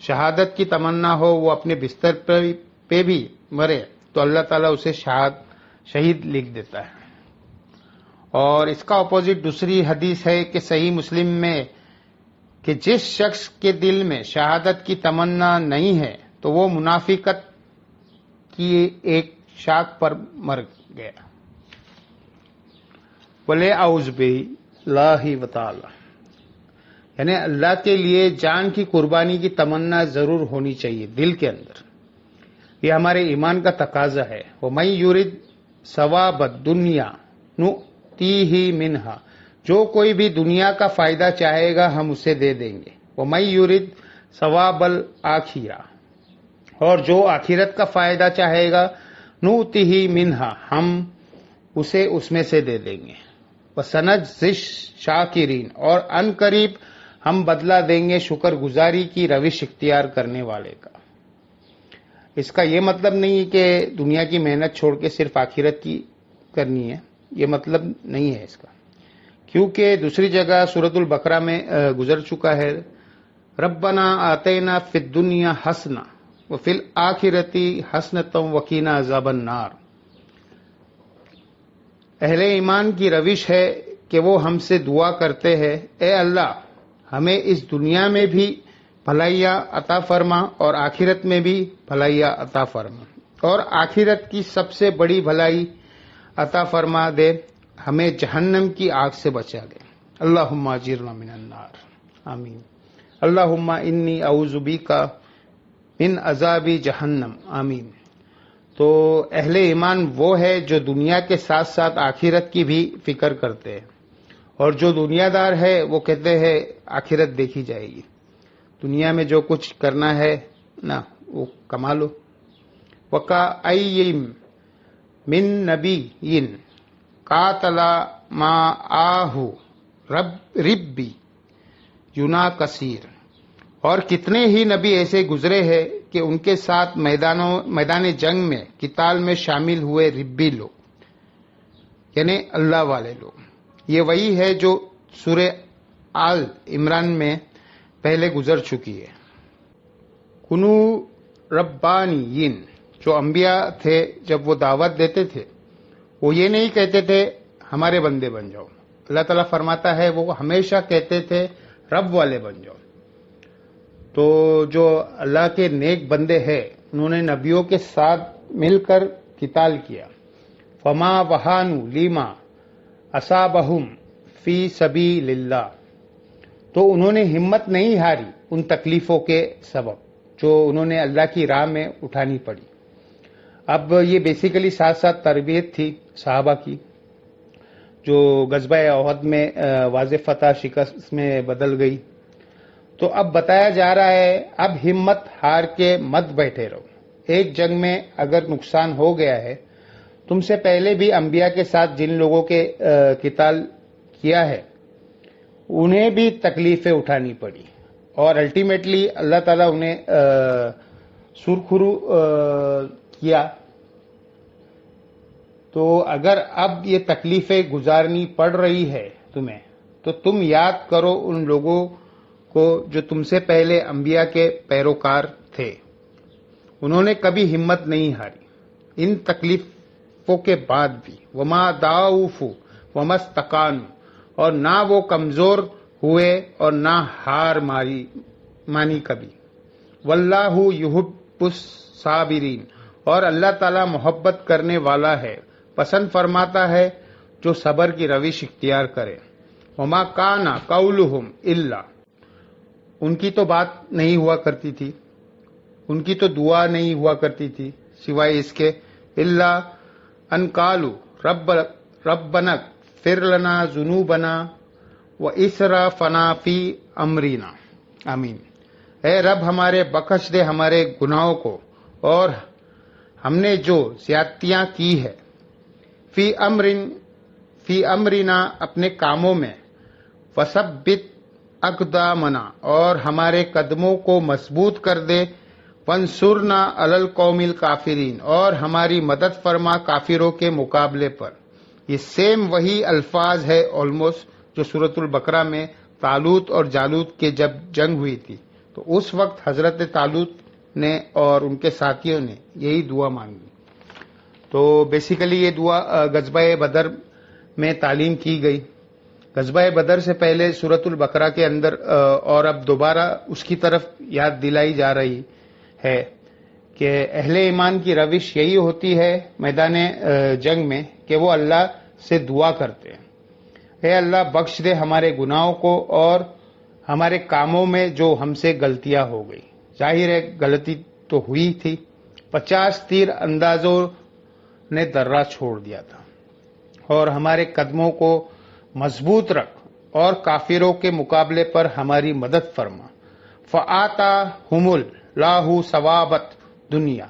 شہادت کی تمنا ہو وہ اپنے بستر پہ بھی مرے تو اللہ تعالیٰ اسے شہید لکھ دیتا ہے۔ اور اس کا اپوزٹ دوسری حدیث ہے کہ صحیح مسلم میں کہ جس شخص کے دل میں شہادت کی تمنا نہیں ہے تو وہ منافقت کی ایک شاخ پر مر گیا۔ وَلَا أَعُوذُ بِاللَّهِ وَتَعَالَى یعنی اللہ کے لیے جان کی قربانی کی تمنا ضرور ہونی چاہیے دل کے اندر، یہ ہمارے ایمان کا تقاضا ہے۔ وَمَن يُرِدْ ثَوَابَ الدُّنْيَا نُؤْتِیہِ مِنْهَا جو کوئی بھی دنیا کا فائدہ چاہے گا ہم اسے دے دیں گے۔ وَمَن يُرِدْ ثَوَابَ الْآخِرَةِ اور جو آخرت کا فائدہ چاہے گا نُؤْتِیہِ مِنْهَا ہم اسے اس میں سے دے دیں گے۔ وَسَنَجْزِي الشَّاکِرِینَ اور ان قریب ہم بدلہ دیں گے شکر گزاری کی روش اختیار کرنے والے کا۔ اس کا یہ مطلب نہیں کہ دنیا کی محنت چھوڑ کے صرف آخرت کی کرنی ہے، یہ مطلب نہیں ہے اس کا، کیونکہ دوسری جگہ سورۃ البقرہ میں گزر چکا ہے ربنا آتینا فی الدنیا حسنہ وفی الآخرتی حسنۃ وقینا عذاب النار. اہل ایمان کی روش ہے کہ وہ ہم سے دعا کرتے ہیں، اے اللہ ہمیں اس دنیا میں بھی بھلائیاں عطا فرما اور آخرت میں بھی بھلائیاں عطا فرما، اور آخرت کی سب سے بڑی بھلائی عطا فرما دے، ہمیں جہنم کی آگ سے بچا دے. اللہم اجرنا من النار. آمین. اللہم انی اعوذ بک من عذاب جہنم. آمین. تو اہل ایمان وہ ہے جو دنیا کے ساتھ ساتھ آخرت کی بھی فکر کرتے ہیں، اور جو دنیا دار ہے وہ کہتے ہیں آخرت دیکھی جائے گی، دنیا میں جو کچھ کرنا ہے نا وہ کما لو. وَكَأَيٍّ مِّن نَبِيٍّ قَاتَلَ مَعَهُ رِبِّيُّونَ کثیر. اور کتنے ہی نبی ایسے گزرے ہیں کہ ان کے ساتھ میدان جنگ میں قتال میں شامل ہوئے ربی لوگ، یعنی اللہ والے لوگ. یہ وہی ہے جو سورہ آل عمران میں پہلے گزر چکی ہے. کنو ربانیین، جو انبیاء تھے جب وہ دعوت دیتے تھے وہ یہ نہیں کہتے تھے ہمارے بندے بن جاؤ. اللہ تعالیٰ فرماتا ہے وہ ہمیشہ کہتے تھے رب والے بن جاؤ. تو جو اللہ کے نیک بندے ہیں انہوں نے نبیوں کے ساتھ مل کر قتال کیا. فما وہانوا لیما اصابہم فی سبیل اللہ، تو انہوں نے ہمت نہیں ہاری ان تکلیفوں کے سبب جو انہوں نے اللہ کی راہ میں اٹھانی پڑی. اب یہ بیسیکلی ساتھ ساتھ تربیت تھی صحابہ کی جو غزوہ احد میں واضح فتح شکست میں بدل گئی. تو اب بتایا جا رہا ہے اب ہمت ہار کے مت بیٹھے رہو. ایک جنگ میں اگر نقصان ہو گیا ہے، تم سے پہلے بھی انبیاء کے ساتھ جن لوگوں کے قتال کیا ہے انہیں بھی تکلیفیں اٹھانی پڑی، اور الٹیمیٹلی اللہ تعالیٰ انہیں سرخرو کیا. تو اگر اب یہ تکلیفیں گزارنی پڑ رہی ہے تمہیں، تو تم یاد کرو ان لوگوں کو جو تم سے پہلے انبیاء کے پیروکار تھے. انہوں نے کبھی ہمت نہیں ہاری ان تکلیفوں کے بعد بھی. وما ضعفوا وما استکانوا، اور نہ وہ کمزور ہوئے اور نہ ہار مانی کبھی. واللہ یحب الصابرین، اور اللہ تعالی محبت کرنے والا ہے، پسند فرماتا ہے جو صبر کی روش اختیار کرے. وما کان قولہم الا، ان کی تو بات نہیں ہوا کرتی تھی، ان کی تو دعا نہیں ہوا کرتی تھی سوائے اس کے الا ان قالوا ربنا اغفر لنا ذنوبنا واسرافنا فی امرنا. آمین. اے رب ہمارے بخش دے ہمارے گناہوں کو اور ہم نے جو زیادتیاں کی ہے، فی امرنا اپنے کاموں میں، وثبت اقدامنا اور ہمارے قدموں کو مضبوط کر دے، وانصرنا علی القوم الکافرین اور ہماری مدد فرما کافروں کے مقابلے پر. یہ سیم وہی الفاظ ہے آلموسٹ جو سورۃ البقرہ میں طالوت اور جالوت کے جب جنگ ہوئی تھی تو اس وقت حضرت طالوت نے اور ان کے ساتھیوں نے یہی دعا مانگی. تو بیسیکلی یہ دعا غزوہ بدر میں تعلیم کی گئی. غزوہ بدر سے پہلے سورۃ البقرہ کے اندر اور اب دوبارہ اس کی طرف یاد دلائی جا رہی ہے کہ اہل ایمان کی روش یہی ہوتی ہے میدان جنگ میں کہ وہ اللہ سے دعا کرتے ہیں، اے اللہ بخش دے ہمارے گناہوں کو اور ہمارے کاموں میں جو ہم سے غلطیاں ہو گئی. ظاہر ہے غلطی تو ہوئی تھی، 50 تیر اندازوں نے درہ چھوڑ دیا تھا، اور ہمارے قدموں کو مضبوط رکھ اور کافروں کے مقابلے پر ہماری مدد فرما. فآتاہم اللہ ثوابت دنیا،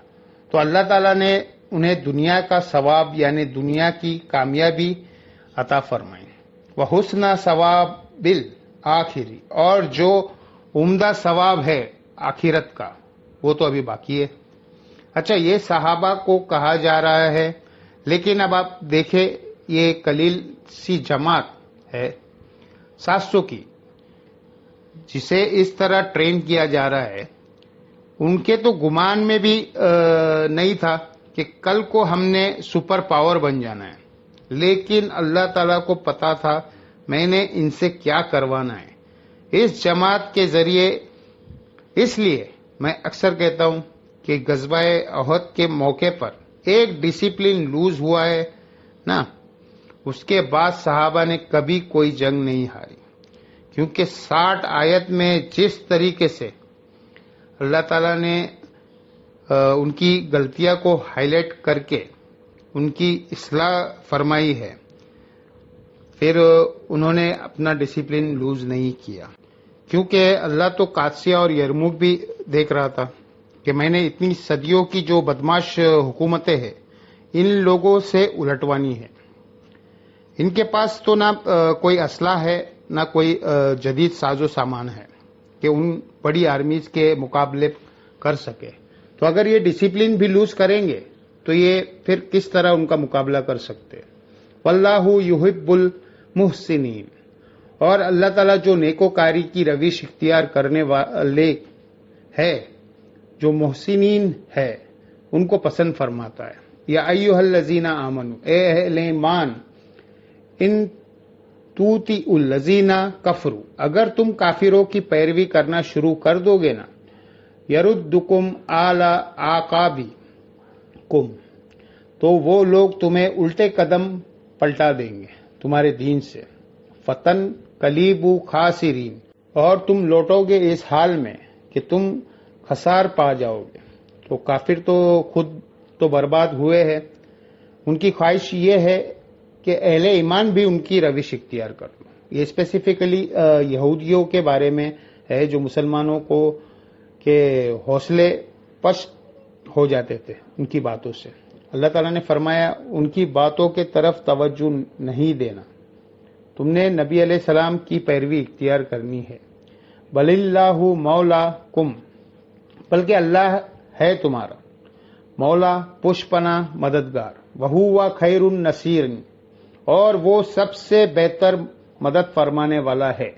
تو اللہ تعالیٰ نے انہیں دنیا کا ثواب یعنی دنیا کی کامیابی عطا فرمائی. وحسن ثواب الآخری، اور جو عمدہ ثواب ہے آخرت کا وہ تو ابھی باقی ہے. اچھا، یہ صحابہ کو کہا جا رہا ہے، لیکن اب آپ دیکھیں یہ قلیل سی جماعت ہے 700 کی جسے اس طرح ٹرین کیا جا رہا ہے، ان کے تو گمان میں بھی نہیں تھا کہ کل کو ہم نے سپر پاور بن جانا ہے، لیکن اللہ تعالیٰ کو پتا تھا میں نے ان سے کیا کروانا ہے اس جماعت کے ذریعے۔ اس لیے میں اکثر کہتا ہوں کہ غزوہ احد کے موقع پر ایک ڈسپلن لوز ہوا ہے نا، اس کے بعد صحابہ نے کبھی کوئی جنگ نہیں ہاری، کیونکہ 60 آیت میں جس طریقے سے اللہ تعالیٰ نے ان کی غلطیاں کو ہائی لائٹ کر کے ان کی اصلاح فرمائی ہے، پھر انہوں نے اپنا ڈسپلن لوز نہیں کیا، کیونکہ اللہ تو قادسیہ اور یرموک بھی دیکھ رہا تھا کہ میں نے اتنی صدیوں کی جو بدماش حکومتیں ہیں ان لوگوں سے الٹوانی ہے۔ ان کے پاس تو نہ کوئی اسلحہ ہے نہ کوئی جدید ساز و سامان ہے کہ ان بڑی آرمیز کے مقابلے کر سکے، تو اگر یہ ڈسپلن بھی لوز کریں گے تو یہ پھر کس طرح ان کا مقابلہ کر سکتے۔ واللہ یحب المحسنین، اور اللہ تعالیٰ جو نیکوکاری کی روش اختیار کرنے والے ہے، جو محسنین ہے، ان کو پسند فرماتا ہے۔ یا ایھا الذین آمنوا، اے اہل ایمان، ان توطیعوا الذین کفروا، اگر تم کافروں کی پیروی کرنا شروع کر دو گے نا، یردکم علی اعقابکم، تو وہ لوگ تمہیں الٹے قدم پلٹا دیں گے تمہارے دین سے، فتن قلیبوا خاسرین، اور تم لوٹو گے اس حال میں کہ تم خسار پا جاؤ گے۔ تو کافر تو خود تو برباد ہوئے ہیں، ان کی خواہش یہ ہے کہ اہل ایمان بھی ان کی روش اختیار کر لو۔ یہ اسپیسیفکلی یہودیوں کے بارے میں ہے، جو مسلمانوں کو کے حوصلے پست ہو جاتے تھے ان کی باتوں سے۔ اللہ تعالیٰ نے فرمایا ان کی باتوں کے طرف توجہ نہیں دینا، تم نے نبی علیہ السلام کی پیروی اختیار کرنی ہے۔ بل اللہ مولاکم، بلکہ اللہ ہے تمہارا مولا، پشپنا، مددگار، وہو خیر النصیر، اور وہ سب سے بہتر مدد فرمانے والا ہے۔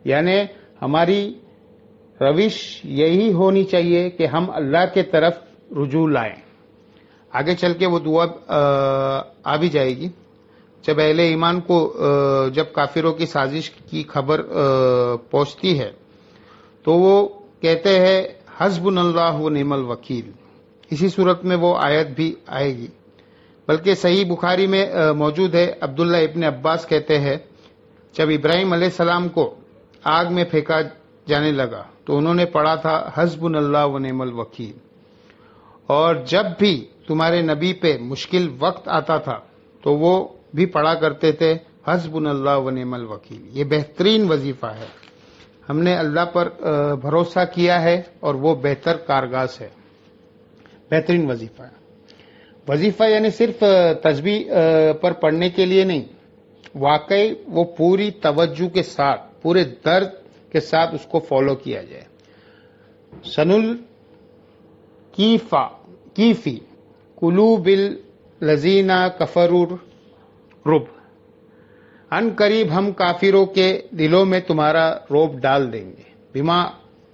یعنی ہماری روش یہی ہونی چاہیے کہ ہم اللہ کے طرف رجوع لائیں۔ آگے چل کے وہ دعا آ بھی جائے گی، جب اہل ایمان کو جب کافروں کی سازش کی خبر پہنچتی ہے تو وہ کہتے ہیں حسبنا اللہ و نعم الوکیل۔ اسی صورت میں وہ آیت بھی آئے گی، بلکہ صحیح بخاری میں موجود ہے، عبداللہ ابن عباس کہتے ہیں جب ابراہیم علیہ السلام کو آگ میں پھینکا جانے لگا تو انہوں نے پڑھا تھا حسبنا اللہ و نعم الوکیل، اور جب بھی تمہارے نبی پہ مشکل وقت آتا تھا تو وہ بھی پڑھا کرتے تھے حسبنا اللہ و نعم الوکیل۔ یہ بہترین وظیفہ ہے، ہم نے اللہ پر بھروسہ کیا ہے اور وہ بہتر کارگاز ہے، بہترین وظیفہ ہے۔ وظیفہ یعنی صرف تسبیح پر پڑھنے کے لیے نہیں، واقعی وہ پوری توجہ کے ساتھ، پورے درد کے ساتھ اس کو فالو کیا جائے۔ کیفی قلوب الذین کفروا رعب، ان قریب ہم کافروں کے دلوں میں تمہارا رعب ڈال دیں گے، بما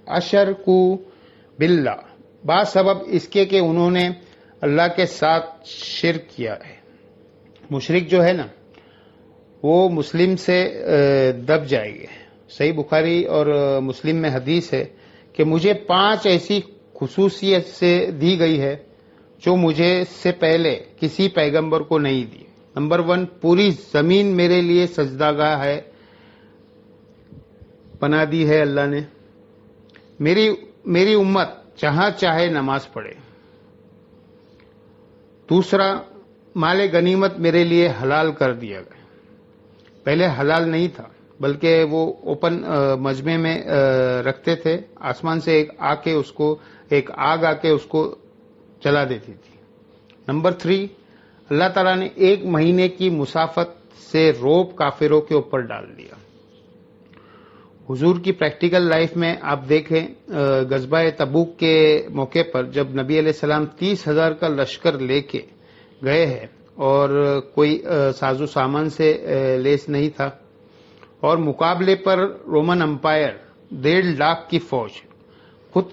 اشرکوا باللہ، با سبب اس کے کہ انہوں نے اللہ کے ساتھ شرک کیا ہے۔ مشرک جو ہے نا وہ مسلم سے دب جائے گے۔ صحیح بخاری اور مسلم میں حدیث ہے کہ مجھے 5 ایسی خصوصیت سے دی گئی ہے جو مجھے سے پہلے کسی پیغمبر کو نہیں دی۔ نمبر 1، پوری زمین میرے لیے سجدہ گاہ ہے، بنا دی ہے اللہ نے۔ میری امت جہاں چاہے نماز پڑھے۔ دوسرا، مال غنیمت میرے لیے حلال کر دیا گیا، پہلے حلال نہیں تھا بلکہ وہ اوپن مجمع میں رکھتے تھے، آسمان سے ایک آگ آ کے اس کو جلا دیتی تھی۔ نمبر 3، اللہ تعالیٰ نے 1 مہینے کی مسافت سے رعب کافروں کے اوپر ڈال دیا۔ حضور کی پریکٹیکل لائف میں آپ دیکھیں، غزوہ تبوک کے موقع پر جب نبی علیہ السلام 30,000 کا لشکر لے کے گئے ہیں اور کوئی ساز و سامان سے لیس نہیں تھا، اور مقابلے پر رومن امپائر 1.5 لاکھ کی فوج، خود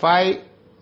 5,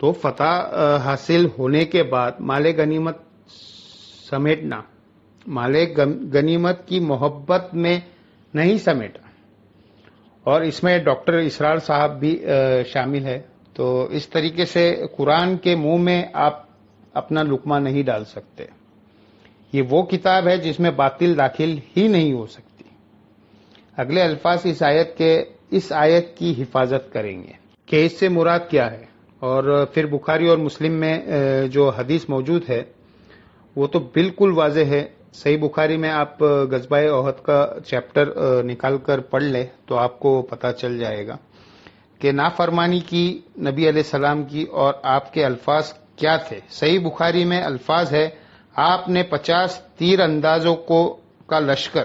تو فتح حاصل ہونے کے بعد مال غنیمت سمیٹنا، مال غنیمت کی محبت میں نہیں سمیٹا. اور اس میں ڈاکٹر اسرار صاحب بھی شامل ہے. تو اس طریقے سے قرآن کے منہ میں آپ اپنا لقمہ نہیں ڈال سکتے. یہ وہ کتاب ہے جس میں باطل داخل ہی نہیں ہو سکتی. اگلے الفاظ اس آیت کی حفاظت کریں گے کہ اس سے مراد کیا ہے. اور پھر بخاری اور مسلم میں جو حدیث موجود ہے وہ تو بالکل واضح ہے. صحیح بخاری میں آپ غزوہ احد کا چیپٹر نکال کر پڑھ لیں تو آپ کو پتہ چل جائے گا کہ نافرمانی کی نبی علیہ السلام کی اور آپ کے الفاظ کیا تھے. صحیح بخاری میں الفاظ ہے، آپ نے 50 تیر اندازوں کا لشکر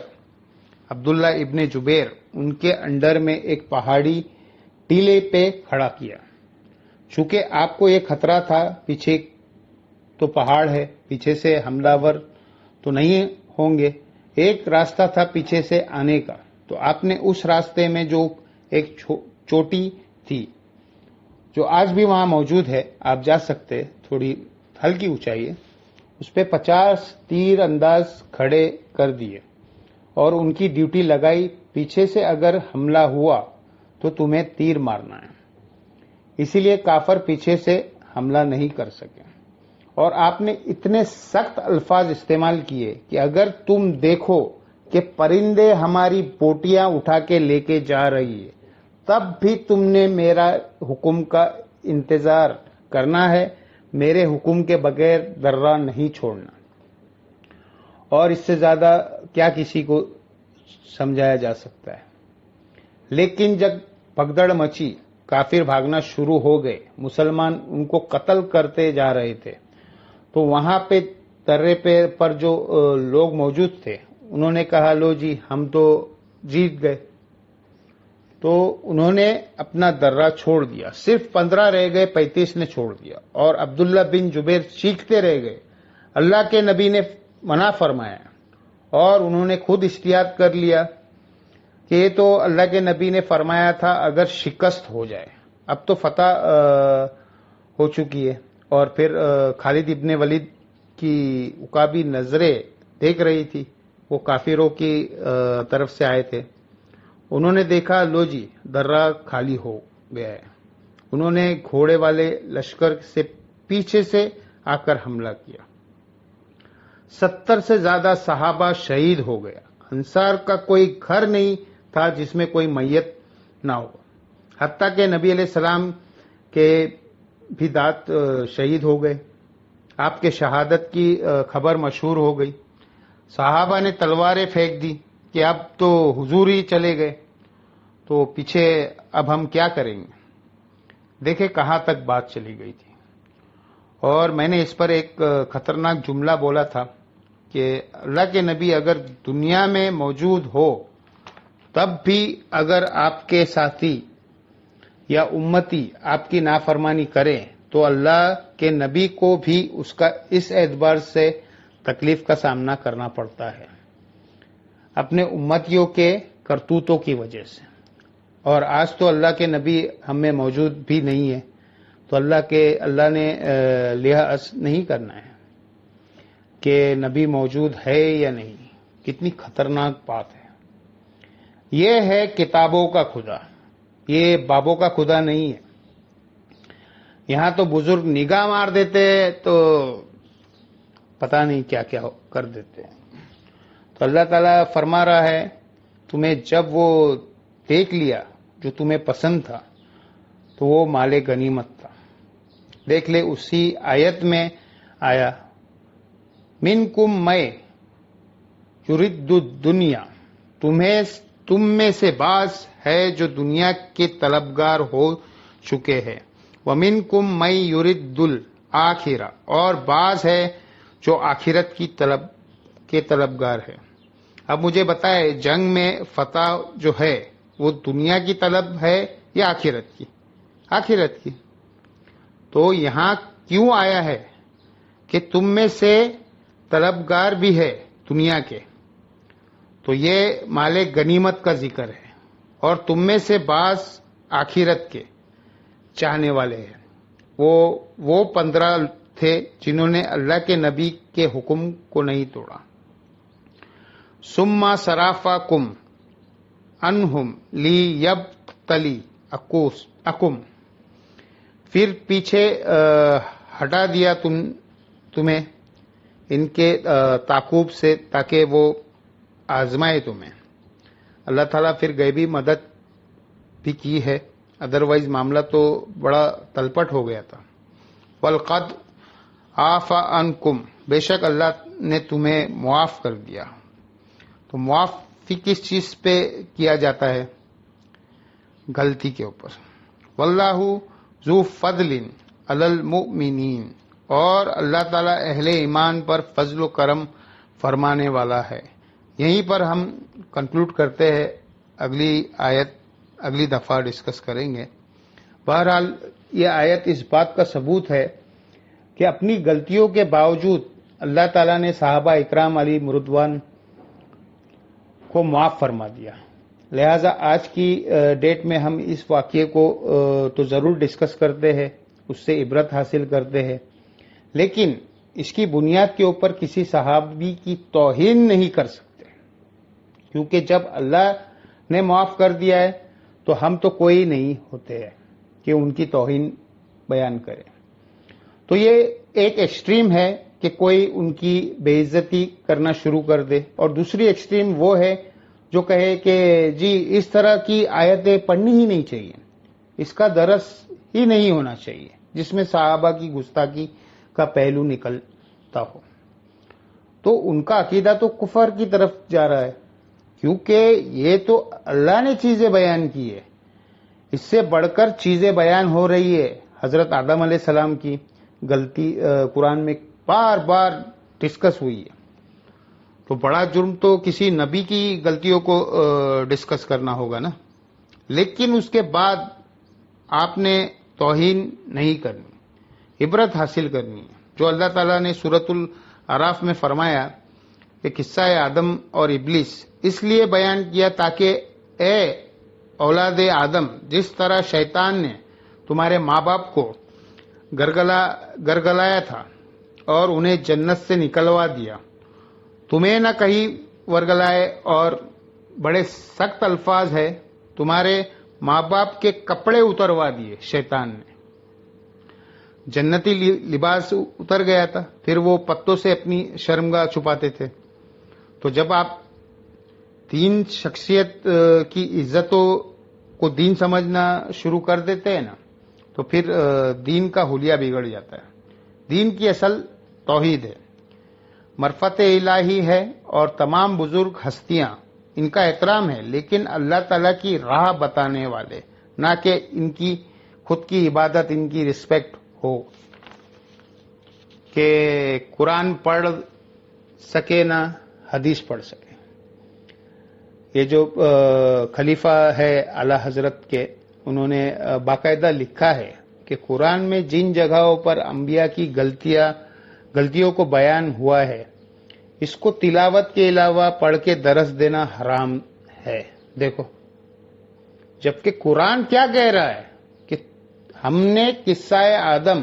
عبداللہ ابن جبیر ان کے انڈر میں ایک پہاڑی ٹیلے پہ کھڑا کیا. چونکہ آپ کو یہ خطرہ تھا، پیچھے تو پہاڑ ہے، پیچھے سے حملہ ور تو نہیں ہوں گے، ایک راستہ تھا پیچھے سے آنے کا. تو آپ نے اس راستے میں جو ایک چوٹی تھی جو آج بھی وہاں موجود ہے، آپ جا سکتے، تھوڑی ہلکی اونچائی ہے، اس پہ 50 تیر انداز کھڑے کر دیے اور ان کی ڈیوٹی لگائی، پیچھے سے اگر حملہ ہوا تو تمہیں تیر مارنا ہے. اسی لیے کافر پیچھے سے حملہ نہیں کر سکے. اور آپ نے اتنے سخت الفاظ استعمال کیے کہ اگر تم دیکھو کہ پرندے ہماری بوٹیاں اٹھا کے لے کے جا رہی ہے تب بھی تم نے میرا حکم کا انتظار کرنا ہے، میرے حکم کے بغیر درہ نہیں چھوڑنا. اور اس سے زیادہ کیا کسی کو سمجھایا جا سکتا ہے. لیکن جب بھگدڑ مچی، کافر بھاگنا شروع ہو گئے، مسلمان ان کو قتل کرتے جا رہے تھے، تو وہاں پہ درے پر جو لوگ موجود تھے انہوں نے کہا لو جی ہم تو جیت گئے. تو انہوں نے اپنا درہ چھوڑ دیا، صرف 15 رہ گئے، 35 نے چھوڑ دیا. اور عبداللہ بن جبیر چیختے رہ گئے. اللہ کے نبی نے منع فرمایا اور انہوں نے خود احتیاط کر لیا کہ یہ تو اللہ کے نبی نے فرمایا تھا اگر شکست ہو جائے. اب تو فتح ہو چکی ہے. اور پھر خالد ابن ولید کی عقابی نظریں دیکھ رہی تھی، وہ کافروں کی طرف سے آئے تھے. انہوں نے دیکھا لو جی درہ خالی ہو گیا ہے. انہوں نے گھوڑے والے لشکر سے پیچھے سے آ کر حملہ کیا. 70 سے زیادہ صحابہ شہید ہو گیا. انصار کا کوئی گھر نہیں تھا جس میں کوئی میت نہ ہو. حتیٰ کہ نبی علیہ السلام کے بھی دانت شہید ہو گئے. آپ کے شہادت کی خبر مشہور ہو گئی. صحابہ نے تلواریں پھینک دی کہ اب تو حضور ہی چلے گئے، تو پیچھے اب ہم کیا کریں گے. دیکھیں کہاں تک بات چلی گئی تھی. اور میں نے اس پر ایک خطرناک جملہ بولا تھا کہ اللہ کے نبی اگر دنیا میں موجود ہو تب بھی اگر آپ کے ساتھی یا امتی آپ کی نافرمانی کریں تو اللہ کے نبی کو بھی اس اعتبار سے تکلیف کا سامنا کرنا پڑتا ہے اپنے امتیوں کے کرتوتوں کی وجہ سے. اور آج تو اللہ کے نبی ہم میں موجود بھی نہیں ہے، تو اللہ نے لحاظ نہیں کرنا ہے کہ نبی موجود ہے یا نہیں. کتنی خطرناک بات ہے. یہ ہے کتابوں کا خدا، یہ بابوں کا خدا نہیں ہے. یہاں تو بزرگ نگاہ مار دیتے تو پتہ نہیں کیا کیا کر دیتے ہیں. تو اللہ تعالیٰ فرما رہا ہے تمہیں جب وہ دیکھ لیا جو تمہیں پسند تھا تو وہ مال غنیمت تھا. دیکھ لے اسی آیت میں آیا منکم میں یرید الدنیا، تم میں سے بعض ہے جو دنیا کے طلبگار ہو چکے ہیں، ومنکم میں یرید الآخرہ، اور بعض ہے جو آخرت کے طلبگار ہے. اب مجھے بتائے جنگ میں فتح جو ہے وہ دنیا کی طلب ہے یا آخرت کی؟ آخرت کی. تو یہاں کیوں آیا ہے کہ تم میں سے طلبگار بھی ہے دنیا کے؟ تو یہ مال غنیمت کا ذکر ہے. اور تم میں سے بعض آخرت کے چاہنے والے ہیں. وہ 15 تھے جنہوں نے اللہ کے نبی کے حکم کو نہیں توڑا. ثم صرفکم عنہم لیبتلیکم، پھر پیچھے ہٹا دیا تمہیں ان کے تعاقب سے تاکہ وہ آزمائے تمہیں. اللہ تعالیٰ پھر غیبی مدد بھی کی ہے، ادروائز معاملہ تو بڑا تلپٹ ہو گیا تھا. وَلْقَدْ عَفَا عَنْكُمْ، بے شک اللہ نے تمہیں معاف کر دیا. تو معافی کس چیز پہ کیا جاتا ہے؟ غلطی کے اوپر. وَاللَّهُ ذُو فَضْلٍ عَلَى الْمُؤْمِنِينَ، اور اللہ تعالیٰ اہل ایمان پر فضل و کرم فرمانے والا ہے. یہیں پر ہم کنکلوڈ کرتے ہیں، اگلی آیت اگلی دفعہ ڈسکس کریں گے. بہرحال یہ آیت اس بات کا ثبوت ہے کہ اپنی غلطیوں کے باوجود اللہ تعالیٰ نے صحابہ اکرام علیہ رضوان کو معاف فرما دیا. لہذا آج کی ڈیٹ میں ہم اس واقعے کو تو ضرور ڈسکس کرتے ہیں، اس سے عبرت حاصل کرتے ہیں، لیکن اس کی بنیاد کے اوپر کسی صحابی کی توہین نہیں کر سکتے، کیونکہ جب اللہ نے معاف کر دیا ہے تو ہم تو کوئی نہیں ہوتے ہیں کہ ان کی توہین بیان کرے. تو یہ ایک ایکسٹریم ہے کہ کوئی ان کی بے عزتی کرنا شروع کر دے، اور دوسری ایکسٹریم وہ ہے جو کہے کہ جی اس طرح کی آیتیں پڑھنی ہی نہیں چاہیے، اس کا درس ہی نہیں ہونا چاہیے جس میں صحابہ کی گستاخی کا پہلو نکلتا ہو. تو ان کا عقیدہ تو کفر کی طرف جا رہا ہے، کیونکہ یہ تو اللہ نے چیزیں بیان کی ہے، اس سے بڑھ کر چیزیں بیان ہو رہی ہے. حضرت آدم علیہ السلام کی غلطی قرآن میں بار بار ڈسکس ہوئی ہے. تو بڑا جرم تو کسی نبی کی غلطیوں کو ڈسکس کرنا ہوگا نا. لیکن اس کے بعد آپ نے توہین نہیں کرنی، عبرت حاصل کرنی ہے. جو اللہ تعالیٰ نے سورۃ الاعراف میں فرمایا کہ قصہ آدم اور ابلیس اس لیے بیان کیا تاکہ اے اولاد آدم، جس طرح شیطان نے تمہارے ماں باپ کو گرگلایا تھا اور انہیں جنت سے نکلوا دیا، تمہیں نہ کہیں ورگلائے، اور بڑے سخت الفاظ ہے، تمہارے ماں باپ کے کپڑے اتروا دیے شیطان نے. جنتی لباس اتر گیا تھا، پھر وہ پتوں سے اپنی شرمگاہ چھپاتے تھے. تو جب آپ دین شخصیت کی عزتوں کو دین سمجھنا شروع کر دیتے ہیں نا، تو پھر دین کا حلیہ بگڑ جاتا ہے. دین کی اصل توحید ہے، معرفت الہی ہے، اور تمام بزرگ ہستیاں ان کا احترام ہے، لیکن اللہ تعالیٰ کی راہ بتانے والے، نہ کہ ان کی خود کی عبادت، ان کی رسپیکٹ ہو کہ قرآن پڑھ سکے نہ حدیث پڑھ سکے. یہ جو خلیفہ ہے اعلی حضرت کے، انہوں نے باقاعدہ لکھا ہے کہ قرآن میں جن جگہوں پر انبیاء کی غلطیوں کو بیان ہوا ہے، اس کو تلاوت کے علاوہ پڑھ کے درس دینا حرام ہے. دیکھو، جبکہ قرآن کیا کہہ رہا ہے کہ ہم نے قصہ آدم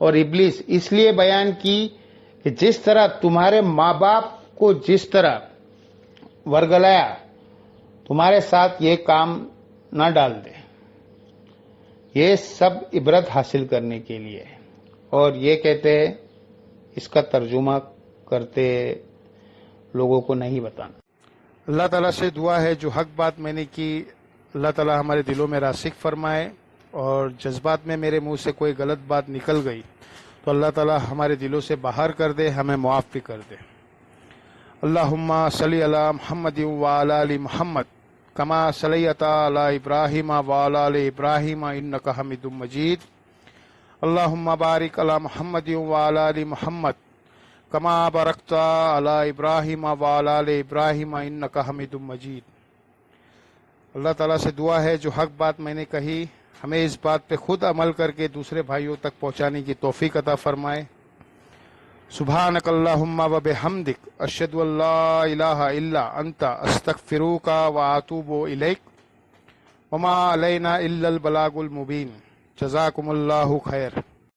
اور ابلیس اس لیے بیان کی کہ جس طرح تمہارے ماں باپ کو جس طرح ورگلایا، تمہارے ساتھ یہ کام نہ ڈال دے. یہ سب عبرت حاصل کرنے کے لیے، اور یہ کہتے ہیں اس کا ترجمہ کرتے لوگوں کو نہیں بتانا. اللہ تعالیٰ سے دعا ہے جو حق بات میں نے کی اللہ تعالیٰ ہمارے دلوں میں راسخ فرمائے، اور جذبات میں میرے منہ سے کوئی غلط بات نکل گئی تو اللہ تعالیٰ ہمارے دلوں سے باہر کر دے، ہمیں معاف بھی کر دے. اللہم صلی علی محمد وعلی آل محمد کما صلیت علی ابراہیم وعلی آل ابراہیم انک حمید مجید. اللہم بارک علی محمد وعلی آل محمد کما بارکت علی ابراہیم وعلی آل ابراہیم انک حمید مجید. اللہ تعالیٰ سے دعا ہے جو حق بات میں نے کہی، ہمیں اس بات پہ خود عمل کر کے دوسرے بھائیوں تک پہنچانے کی توفیق عطا فرمائے. سبحانک اللہم و بحمدک، اشہد ان لا الہ الا انت، استغفروک و اتوب الیک، وما علینا الا البلاغ المبین. جزاکم اللہ خیر.